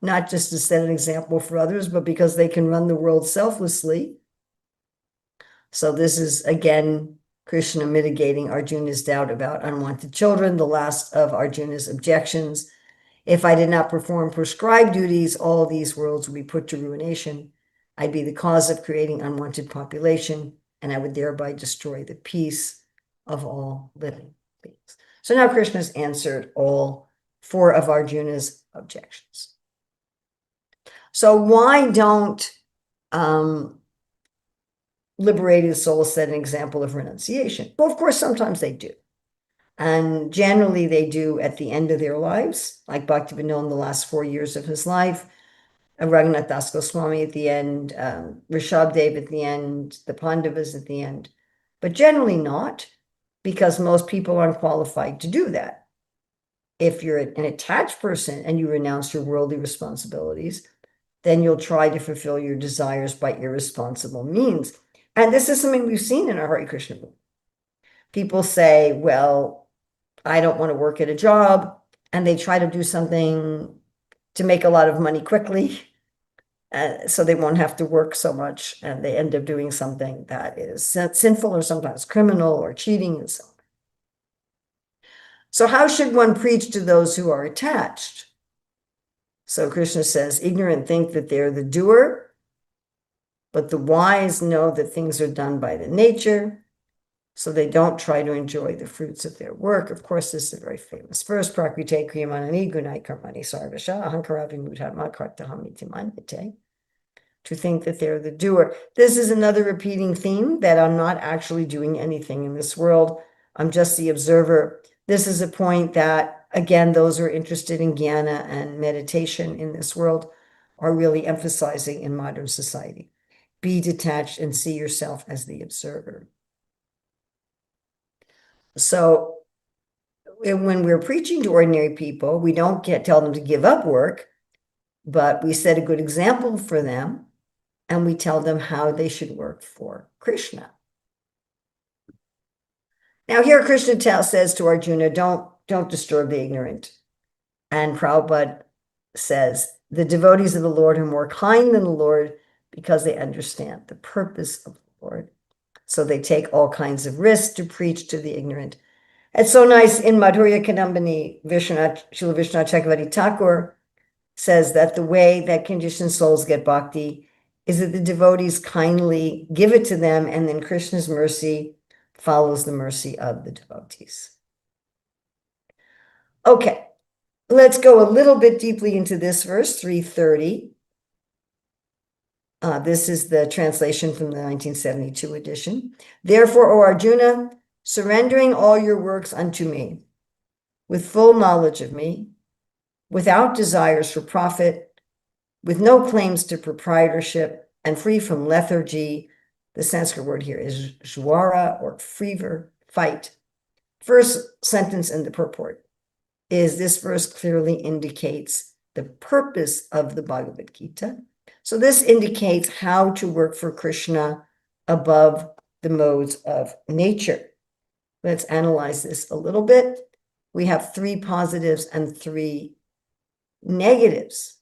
Not just to set an example for others, but because they can run the world selflessly. So this is, again, Krishna mitigating Arjuna's doubt about unwanted children, the last of Arjuna's objections. If I did not perform prescribed duties, all these worlds would be put to ruination. I'd be the cause of creating unwanted population, and I would thereby destroy the peace of all living beings. So now Krishna's answered all 4 of Arjuna's objections. So why don't liberated souls set an example of renunciation? Well, of course, sometimes they do. And generally they do at the end of their lives, like Bhaktivinoda in the last 4 years of his life, Raghunath Das Goswami at the end, Rishabdev at the end, the Pandavas at the end. But generally not, because most people aren't qualified to do that. If you're an attached person and you renounce your worldly responsibilities, then you'll try to fulfill your desires by irresponsible means. And this is something we've seen in our Hare Krishna movement. People say, well, I don't want to work at a job, and they try to do something to make a lot of money quickly, so they won't have to work so much, and they end up doing something that is sinful or sometimes criminal or cheating and so on. So how should one preach to those who are attached? So Krishna says, ignorant think that they're the doer, but the wise know that things are done by the nature, so they don't try to enjoy the fruits of their work. Of course, this is a very famous verse, Prakrite kriyamanani gunai karmani sarvasha ahankara vimudhatma kartahamiti manvite. To think that they're the doer. This is another repeating theme, that I'm not actually doing anything in this world. I'm just the observer. This is a point that, again, those who are interested in jnana and meditation in this world are really emphasizing in modern society. Be detached and see yourself as the observer. So when we're preaching to ordinary people, we don't tell them to give up work, but we set a good example for them, and we tell them how they should work for Krishna. Now here Krishna says to Arjuna, don't disturb the ignorant. And Prabhupada says, the devotees of the Lord are more kind than the Lord because they understand the purpose of the Lord. So they take all kinds of risks to preach to the ignorant. It's so nice in Madhurya Kadambini, Srila Vishwanath Chakravarti Thakur says that the way that conditioned souls get bhakti is that the devotees kindly give it to them, and then Krishna's mercy follows the mercy of the devotees. Okay, let's go a little bit deeply into this verse, 330. This is the translation from the 1972 edition. Therefore, O Arjuna, surrendering all your works unto me, with full knowledge of me, without desires for profit, with no claims to proprietorship, and free from lethargy. The Sanskrit word here is jwara, or fever, fight. First sentence in the purport is this verse clearly indicates the purpose of the Bhagavad Gita. So this indicates how to work for Krishna above the modes of nature. Let's analyze this a little bit. We have 3 positives and 3 negatives.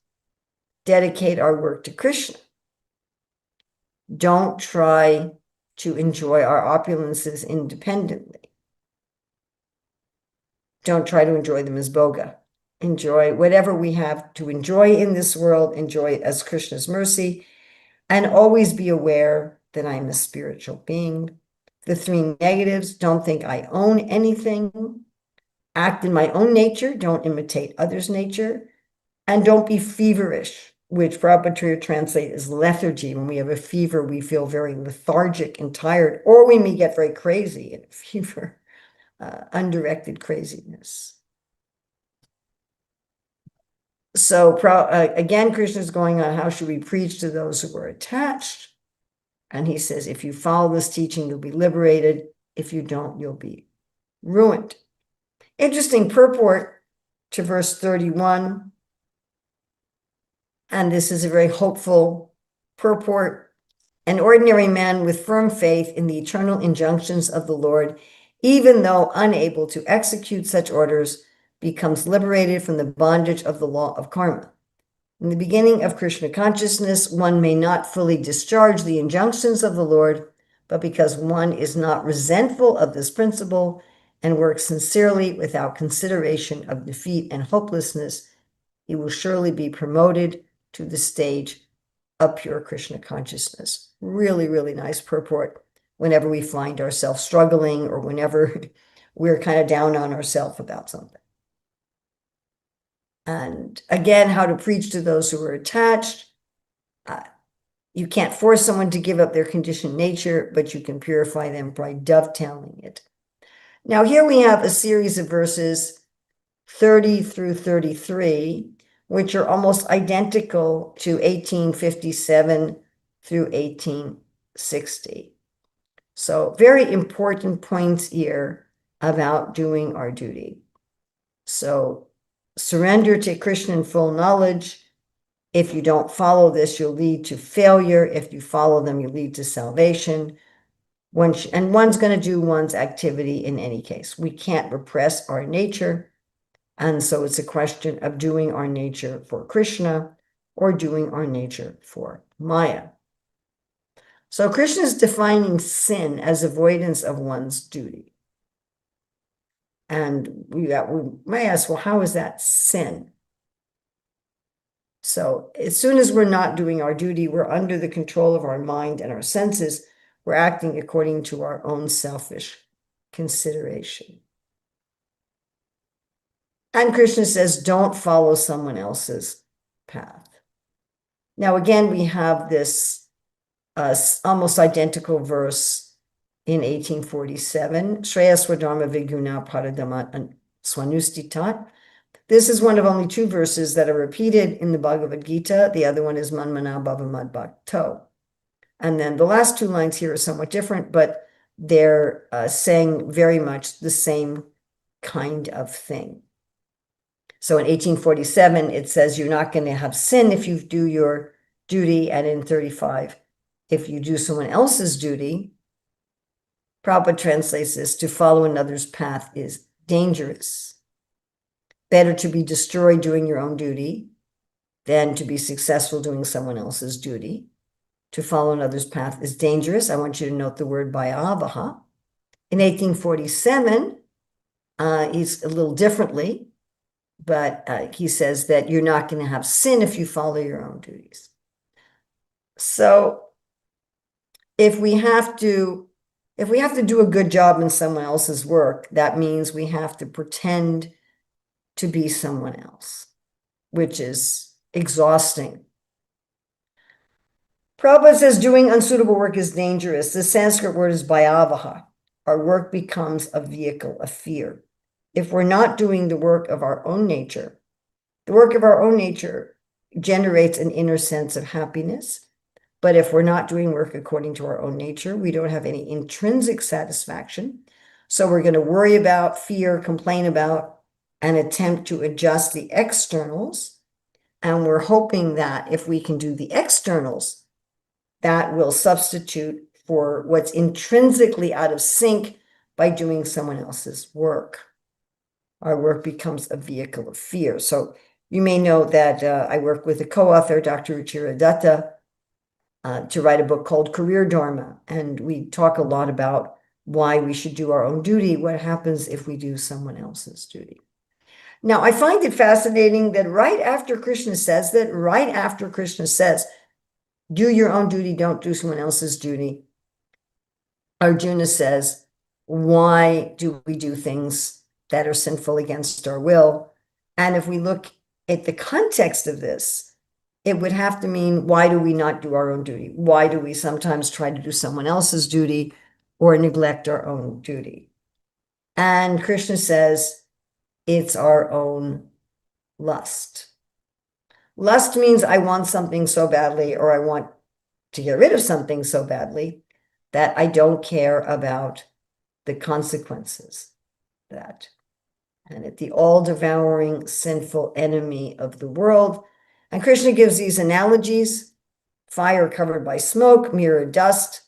Dedicate our work to Krishna. Don't try to enjoy our opulences independently. Don't try to enjoy them as bhoga. Enjoy whatever we have to enjoy in this world, enjoy it as Krishna's mercy, and always be aware that I'm a spiritual being. The 3 negatives: don't think I own anything, act in my own nature, don't imitate others' nature, and don't be feverish, which Prabhupada translates as lethargy. When we have a fever, we feel very lethargic and tired, or we may get very crazy in a fever, undirected craziness. So again, Krishna is going on, how should we preach to those who are attached? And he says, if you follow this teaching, you'll be liberated. If you don't, you'll be ruined. Interesting purport to verse 31. And this is a very hopeful purport. An ordinary man with firm faith in the eternal injunctions of the Lord, even though unable to execute such orders, becomes liberated from the bondage of the law of karma. In the beginning of Krishna consciousness, one may not fully discharge the injunctions of the Lord, but because one is not resentful of this principle and works sincerely without consideration of defeat and hopelessness, he will surely be promoted to the stage of pure Krishna consciousness. Really, really nice purport whenever we find ourselves struggling or whenever we're kind of down on ourselves about something. And again, how to preach to those who are attached. You can't force someone to give up their conditioned nature, but you can purify them by dovetailing it. Now, here we have a series of verses 30 through 33, which are almost identical to 1857 through 1860. So very important points here about doing our duty. So surrender to Krishna in full knowledge. If you don't follow this, you'll lead to failure. If you follow them, you lead to salvation. One's going to do one's activity in any case. We can't repress our nature. And so it's a question of doing our nature for Krishna or doing our nature for Maya. So Krishna is defining sin as avoidance of one's duty. And we may ask, well, how is that sin? So as soon as we're not doing our duty, we're under the control of our mind and our senses. We're acting according to our own selfish consideration. And Krishna says, don't follow someone else's path. Now, again, we have this almost identical verse in 1847, Shreya Swadharma Viguna Paradama Swanustitat. This is one of only 2 verses that are repeated in the Bhagavad Gita. The other one is Manmana Bhavamad Bhakto. And then the last 2 lines here are somewhat different, but they're saying very much the same kind of thing. So in 1847, it says you're not going to have sin if you do your duty. And in 35, if you do someone else's duty, Prabhupada translates this, to follow another's path is dangerous. Better to be destroyed doing your own duty than to be successful doing someone else's duty. to follow another's path is dangerous. I want you to note the word bhayavaha. In 1847, he's a little differently, but he says that you're not going to have sin if you follow your own duties. So if we have to do a good job in someone else's work, that means we have to pretend to be someone else, which is exhausting. Prabhupada says doing unsuitable work is dangerous. The Sanskrit word is bhayavaha. Our work becomes a vehicle of fear. If we're not doing the work of our own nature, the work of our own nature generates an inner sense of happiness. But if we're not doing work according to our own nature, we don't have any intrinsic satisfaction. So we're going to worry about, fear, complain about, and attempt to adjust the externals. And we're hoping that if we can do the externals, that will substitute for what's intrinsically out of sync by doing someone else's work. Our work becomes a vehicle of fear. So you may know that I work with a co-author, Dr. Ruchira Datta, to write a book called Career Dharma. And we talk a lot about why we should do our own duty, what happens if we do someone else's duty. Now, I find it fascinating that right after Krishna says, do your own duty, don't do someone else's duty, Arjuna says, why do we do things that are sinful against our will? And if we look at the context of this, it would have to mean, why do we not do our own duty? Why do we sometimes try to do someone else's duty or neglect our own duty? And Krishna says, it's our own lust. Lust means I want something so badly, or I want to get rid of something so badly that I don't care about the consequences of that. And it's the all-devouring sinful enemy of the world. And Krishna gives these analogies: fire covered by smoke, mirror dust,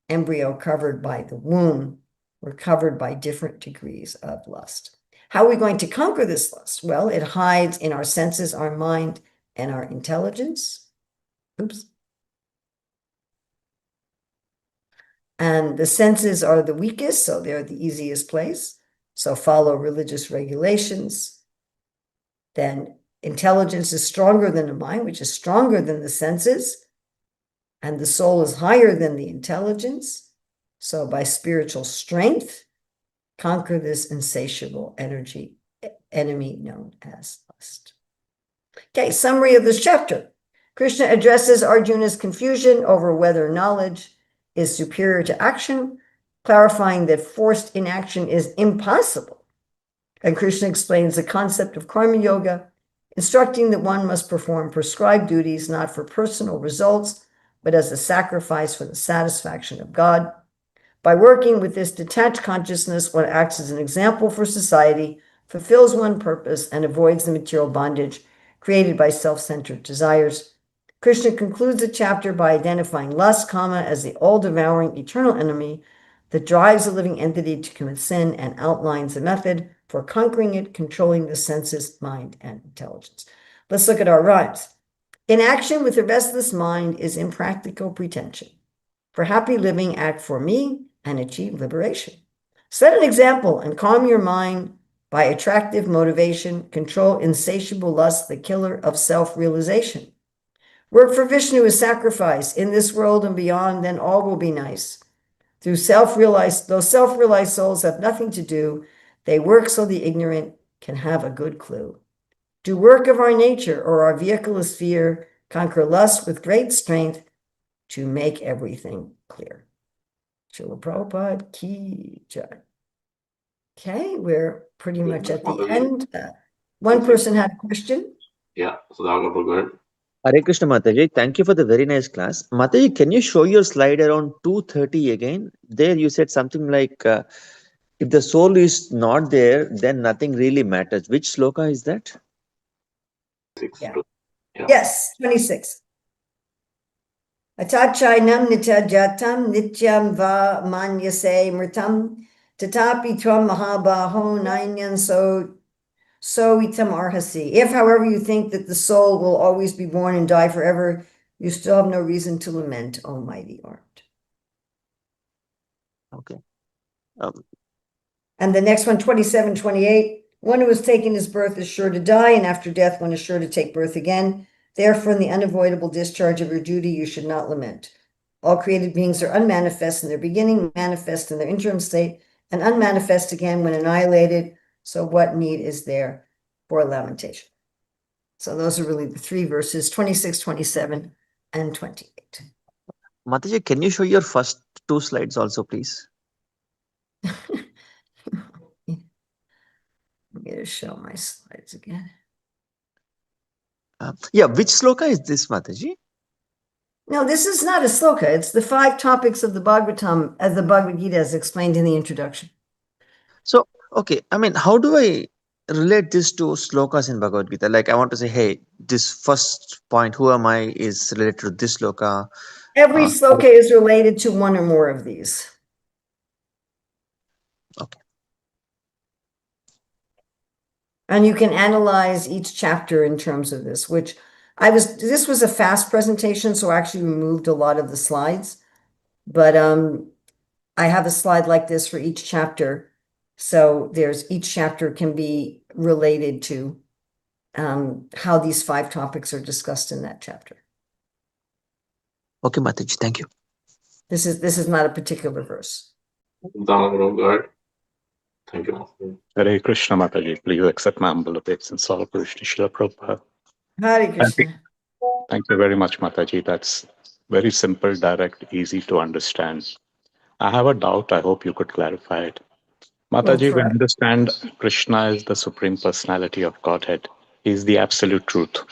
embryo covered by the womb. We're covered by different degrees of lust. How are we going to conquer this lust? Well, it hides in our senses, our mind, and our intelligence. Oops. And the senses are the weakest, so they're the easiest place. So follow religious regulations. Then intelligence is stronger than the mind, which is stronger than the senses. And the soul is higher than the intelligence. So by spiritual strength, conquer this insatiable enemy known as lust. Okay, summary of this chapter. Krishna addresses Arjuna's confusion over whether knowledge is superior to action, clarifying that forced inaction is impossible. And Krishna explains the concept of karma yoga, instructing that one must perform prescribed duties not for personal results, but as a sacrifice for the satisfaction of God. By working with this detached consciousness, one acts as an example for society, fulfills one's purpose, and avoids the material bondage created by self-centered desires. Krishna concludes the chapter by identifying lust, kama, as the all-devouring eternal enemy that drives a living entity to commit sin, and outlines a method for conquering it, controlling the senses, mind, and intelligence. Let's look at our rhymes. Inaction with a restless mind is impractical pretension. For happy living, act for me and achieve liberation. Set an example and calm your mind by attractive motivation. Control insatiable lust, the killer of self-realization. Work for Vishnu as sacrifice in this world and beyond, then all will be nice. Those self-realized souls have nothing to do. They work so the ignorant can have a good clue. Do work of our nature, or our vehicle is fear. Conquer lust with great strength to make everything clear. Srila Prabhupada ki jai. Okay, we're pretty much at the end. One person had a question. Yeah, so go ahead. Hare Krishna Mataji, thank you for the very nice class. Mataji, can you show your slide around 230 again? There you said something like, if the soul is not there, then nothing really matters. Which sloka is that? Yeah. Yes, 26. Atachainam nitya jatam nityam va manyase mritam tatapi tvam mahabaho nainyan so itam arhasi. If, however, you think that the soul will always be born and die forever, You still have no reason to lament, O mighty art. Okay. And the next one, 27, 28. One who has taken his birth is sure to die, and after death, one is sure to take birth again. Therefore, in the unavoidable discharge of your duty, you should not lament. All created beings are unmanifest in their beginning, manifest in their interim state, and unmanifest again when annihilated. So what need is there for lamentation? So those are really the three verses, 26, 27, and 28. Mataji, can you show your first two slides also, please? I'm going to show my slides again. Yeah, which sloka is this, Mataji? No, this is not a sloka. It's the 5 topics of the Bhagavatam as the Bhagavad Gita is explained in the introduction. So, okay, I mean, how do I relate this to slokas in Bhagavad Gita? Like, I want to say, hey, this first point, who am I, is related to this sloka. Every sloka is related to one or more of these. Okay. And you can analyze each chapter in terms of this, which this was a fast presentation, so I actually removed a lot of the slides. But I have a slide like this for each chapter. So each chapter can be related to how these 5 topics are discussed in that chapter. Okay, Mataji, thank you. This is not a particular verse. Dhanaguru, go ahead. Thank you. Hare Krishna Mataji, please accept my humble obeisance. All Krishna Srila Prabhupada. Hare Krishna. Thank you very much, Mataji. That's very simple, direct, easy to understand. I have a doubt. I hope you could clarify it. Mataji, we understand Krishna is the Supreme Personality of Godhead. He is the absolute truth.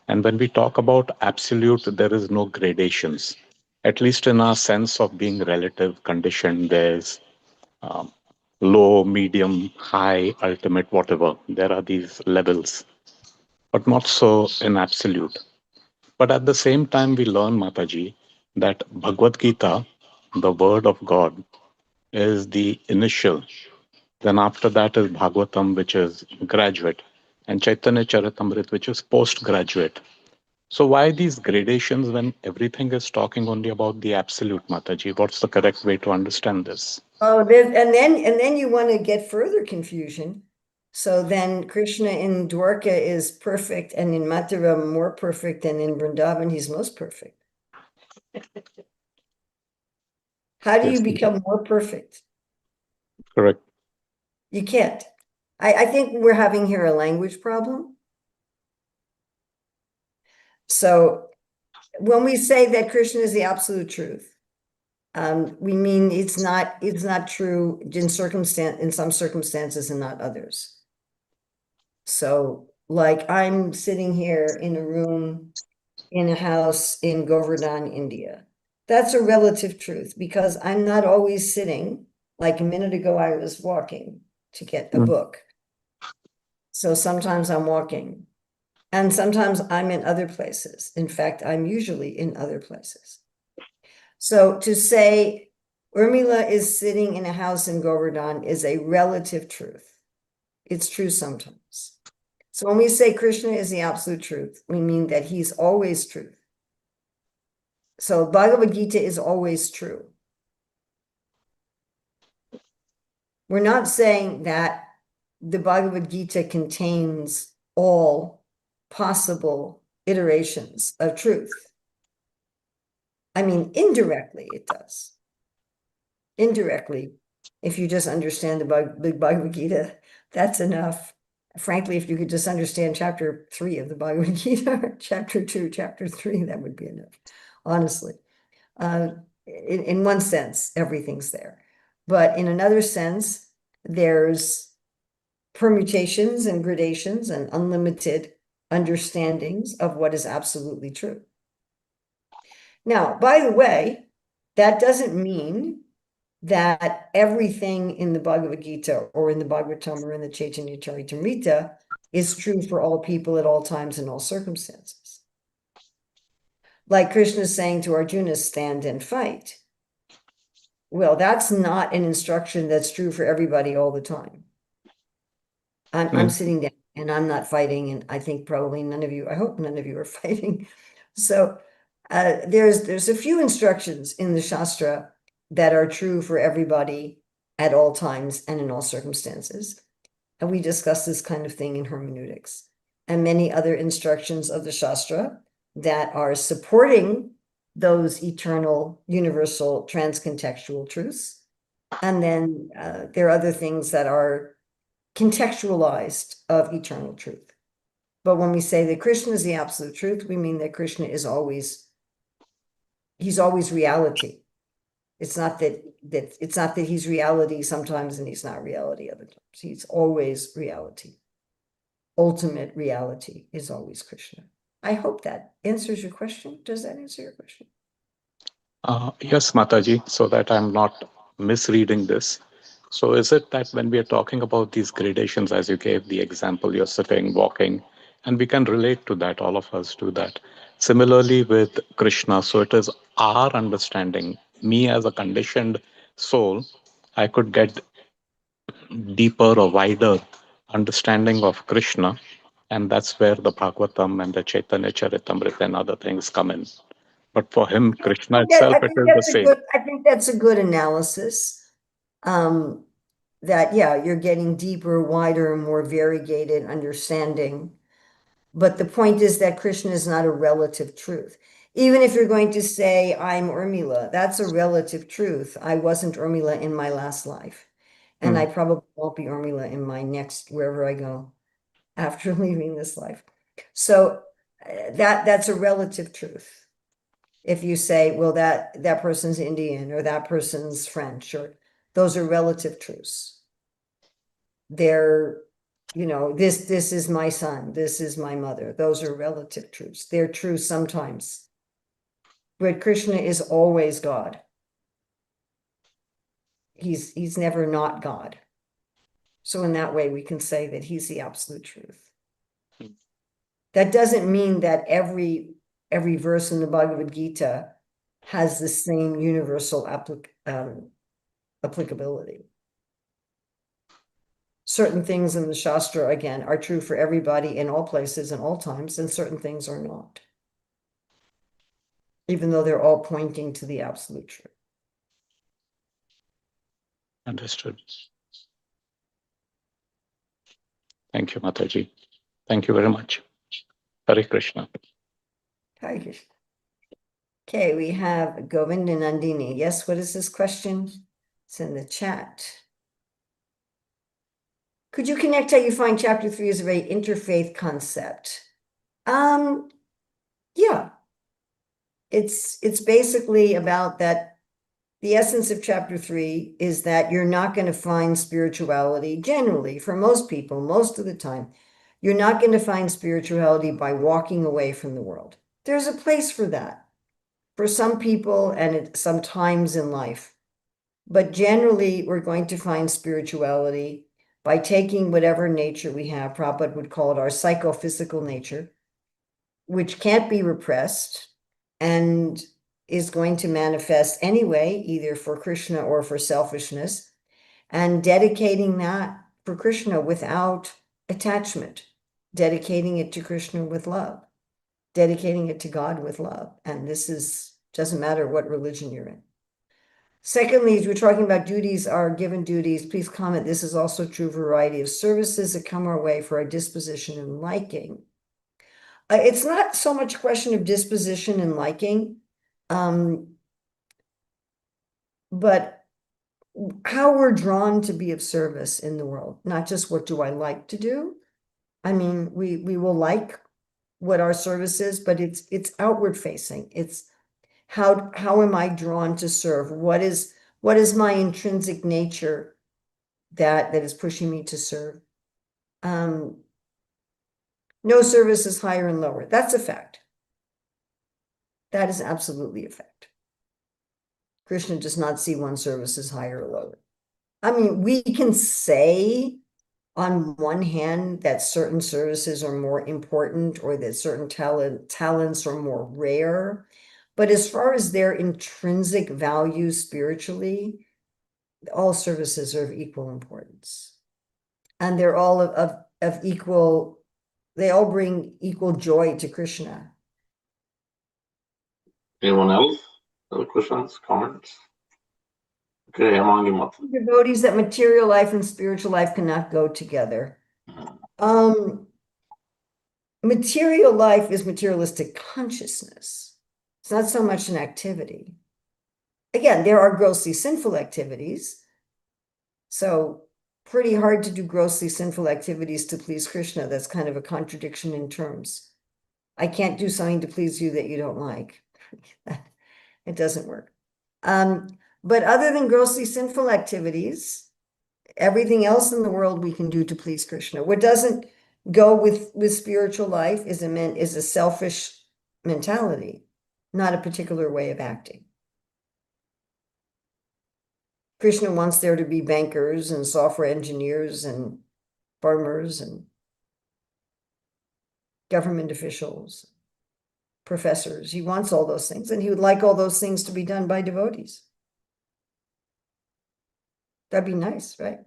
And when we talk about absolute, there is no gradations. At least in our sense of being relative, conditioned, there's low, medium, high, ultimate, whatever. There are these levels, but not so in absolute. But at the same time, we learn, Mataji, that Bhagavad Gita, the word of God, is the initial. Then after that is Bhagavatam, which is graduate, and Chaitanya Charitamrita, which is postgraduate. So why these gradations when everything is talking only about the absolute, Mataji? What's the correct way to understand this? Oh, and then you want to get further confusion. So then Krishna in Dwarka is perfect, and in Mathura more perfect, and in Vrindavan he's most perfect. How do you become more perfect? Correct. You can't. I think we're having here a language problem. So when we say that Krishna is the absolute truth, we mean it's not true in some circumstances and not others. So like I'm sitting here in a room in a house in Govardhan, India. That's a relative truth because I'm not always sitting. Like a minute ago, I was walking to get a book. So sometimes I'm walking and sometimes I'm in other places. In fact, I'm usually in other places. So to say Urmila is sitting in a house in Govardhan is a relative truth. It's true sometimes. So when we say Krishna is the absolute truth, we mean that he's always truth. So Bhagavad Gita is always true. We're not saying that the Bhagavad Gita contains all possible iterations of truth. I mean, indirectly it does. Indirectly, if you just understand the Bhagavad Gita, that's enough. Frankly, if you could just understand chapter 3 of the Bhagavad Gita, chapter 2, chapter 3, that would be enough, honestly. In one sense, everything's there. But in another sense, there's permutations and gradations and unlimited understandings of what is absolutely true. Now, by the way, that doesn't mean that everything in the Bhagavad Gita or in the Bhagavatam or in the Chaitanya Charitamrita is true for all people at all times and all circumstances. Like Krishna is saying to Arjuna, stand and fight. Well, that's not an instruction that's true for everybody all the time. I'm sitting down and I'm not fighting, and I think probably none of you, I hope none of you are fighting. So there's a few instructions in the Shastra that are true for everybody at all times and in all circumstances. And we discuss this kind of thing in hermeneutics, and many other instructions of the Shastra that are supporting those eternal, universal, transcontextual truths. And then there are other things that are contextualized of eternal truth. But when we say that Krishna is the absolute truth, we mean that Krishna is always, he's always reality. It's not that he's reality sometimes and he's not reality other times. He's always reality. Ultimate reality is always Krishna. I hope that answers your question. Does that answer your question? Yes, Mataji, so that I'm not misreading this. So is it that when we are talking about these gradations, as you gave the example, you're sitting, walking, and we can relate to that, all of us do that. Similarly with Krishna, so it is our understanding, me as a conditioned soul, I could get deeper or wider understanding of Krishna, and that's where the Bhagavatam and the Chaitanya Charitamrita and other things come in. But for him, Krishna itself, it is the same. I think that's a good analysis. That, yeah, you're getting deeper, wider, more variegated understanding. But the point is that Krishna is not a relative truth. Even if you're going to say, I'm Urmila, that's a relative truth. I wasn't Urmila in my last life. And I probably won't be Urmila in my next, wherever I go after leaving this life. So that's a relative truth. If you say, well, that person's Indian or that person's French, or those are relative truths. They're, this is my son, this is my mother. Those are relative truths. They're true sometimes. But Krishna is always God. He's never not God. So in that way, we can say that he's the absolute truth. That doesn't mean that every verse in the Bhagavad Gita has the same universal applicability. Certain things in the Shastra, again, are true for everybody in all places and all times, and certain things are not. Even though they're all pointing to the absolute truth. Understood. Thank you, Mataji. Thank you very much. Hare Krishna. Hare Krishna. Okay, we have Govinda Nandini. Yes, what is this question? It's in the chat. Could you connect how you find chapter 3 is a very interfaith concept? Yeah. It's basically about that. The essence of chapter 3 is that you're not going to find spirituality generally, for most people, most of the time, you're not going to find spirituality by walking away from the world. There's a place for that for some people and at some times in life. But generally, we're going to find spirituality by taking whatever nature we have. Prabhupada would call it our psychophysical nature, which can't be repressed and is going to manifest anyway, either for Krishna or for selfishness, and dedicating that for Krishna without attachment, dedicating it to Krishna with love, dedicating it to God with love. And this doesn't matter what religion you're in. Secondly, as we're talking about duties, our given duties, please comment, this is also true variety of services that come our way for our disposition and liking. It's not so much a question of disposition and liking, but how we're drawn to be of service in the world, not just what do I like to do. I mean, we will like what our service is, but it's outward facing. It's how am I drawn to serve? What is my intrinsic nature that is pushing me to serve? No service is higher and lower. That's a fact. That is absolutely a fact. Krishna does not see one service as higher or lower. I mean, we can say on one hand that certain services are more important or that certain talents are more rare. But as far as their intrinsic value spiritually, all services are of equal importance. And they're all of equal, they all bring equal joy to Krishna. Anyone else? Other questions, comments? Okay, Hemangi Mata. Devotees that material life and spiritual life cannot go together. Material life is materialistic consciousness. It's not so much an activity. Again, there are grossly sinful activities. So pretty hard to do grossly sinful activities to please Krishna. That's kind of a contradiction in terms. I can't do something to please you that you don't like. It doesn't work. But other than grossly sinful activities, everything else in the world we can do to please Krishna. What doesn't go with spiritual life is a selfish mentality, not a particular way of acting. Krishna wants there to be bankers and software engineers and farmers and government officials, professors. He wants all those things, and he would like all those things to be done by devotees. That'd be nice, right?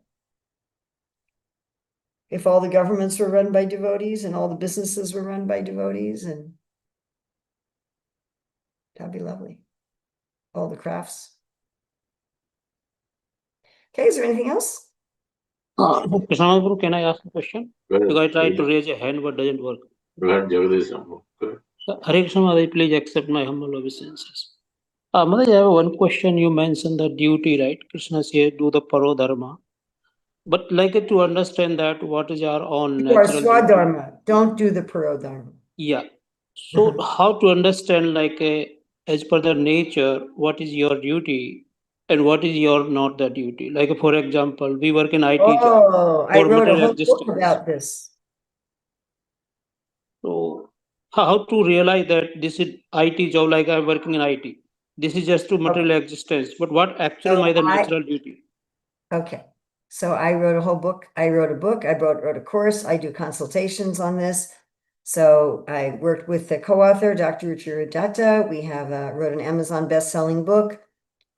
If all the governments were run by devotees and all the businesses were run by devotees, and that'd be lovely. All the crafts. Okay, is there anything else? Krishna Guru, can I ask a question? Go ahead. Because I tried to raise a hand but doesn't work. Go ahead, Jagadish. Go ahead. Hare Krishna Mother, please accept my humble obeisances. Mother, I have one question. You mentioned the duty, right? Krishna says, do the paro dharma. But like to understand that, what is our own Or natural duty? swadharma. Don't do the parodharma. Yeah. So how to understand as per the nature, what is your duty and what is your not the duty? Like for example, we work in IT job. Oh, I for wrote a material whole book existence. about this. So how to realize that this is IT job, like I'm working in IT. This is just to material existence, but what actually my the natural duty? Okay, so I wrote a whole book. I wrote a book. I wrote a course. I do consultations on this. So I worked with the co-author, Dr. Ruchira Datta. We have wrote an Amazon best-selling book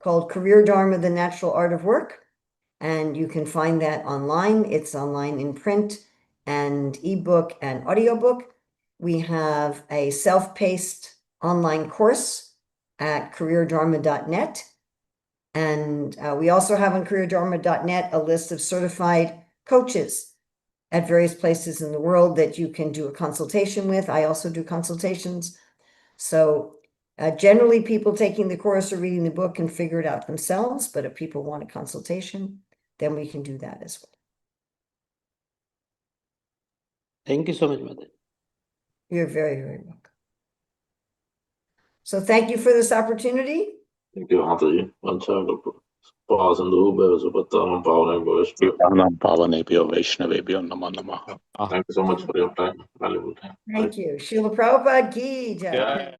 called Career Dharma, The Natural Art of Work. And you can find that online. It's online in print and ebook and audiobook. We have a self-paced online course at careerdharma.net. And we also have on careerdharma.net a list of certified coaches at various places in the world that you can do a consultation with. I also do consultations. So generally people taking the course or reading the book can figure it out themselves, but if people want a consultation, then we can do that as well. Thank you so much, Mother. You're very, very welcome. So thank you for this opportunity. Thank you, Mataji. Thank you so much for your time, valuable time. Thank you. Srila Prabhupada ki jai.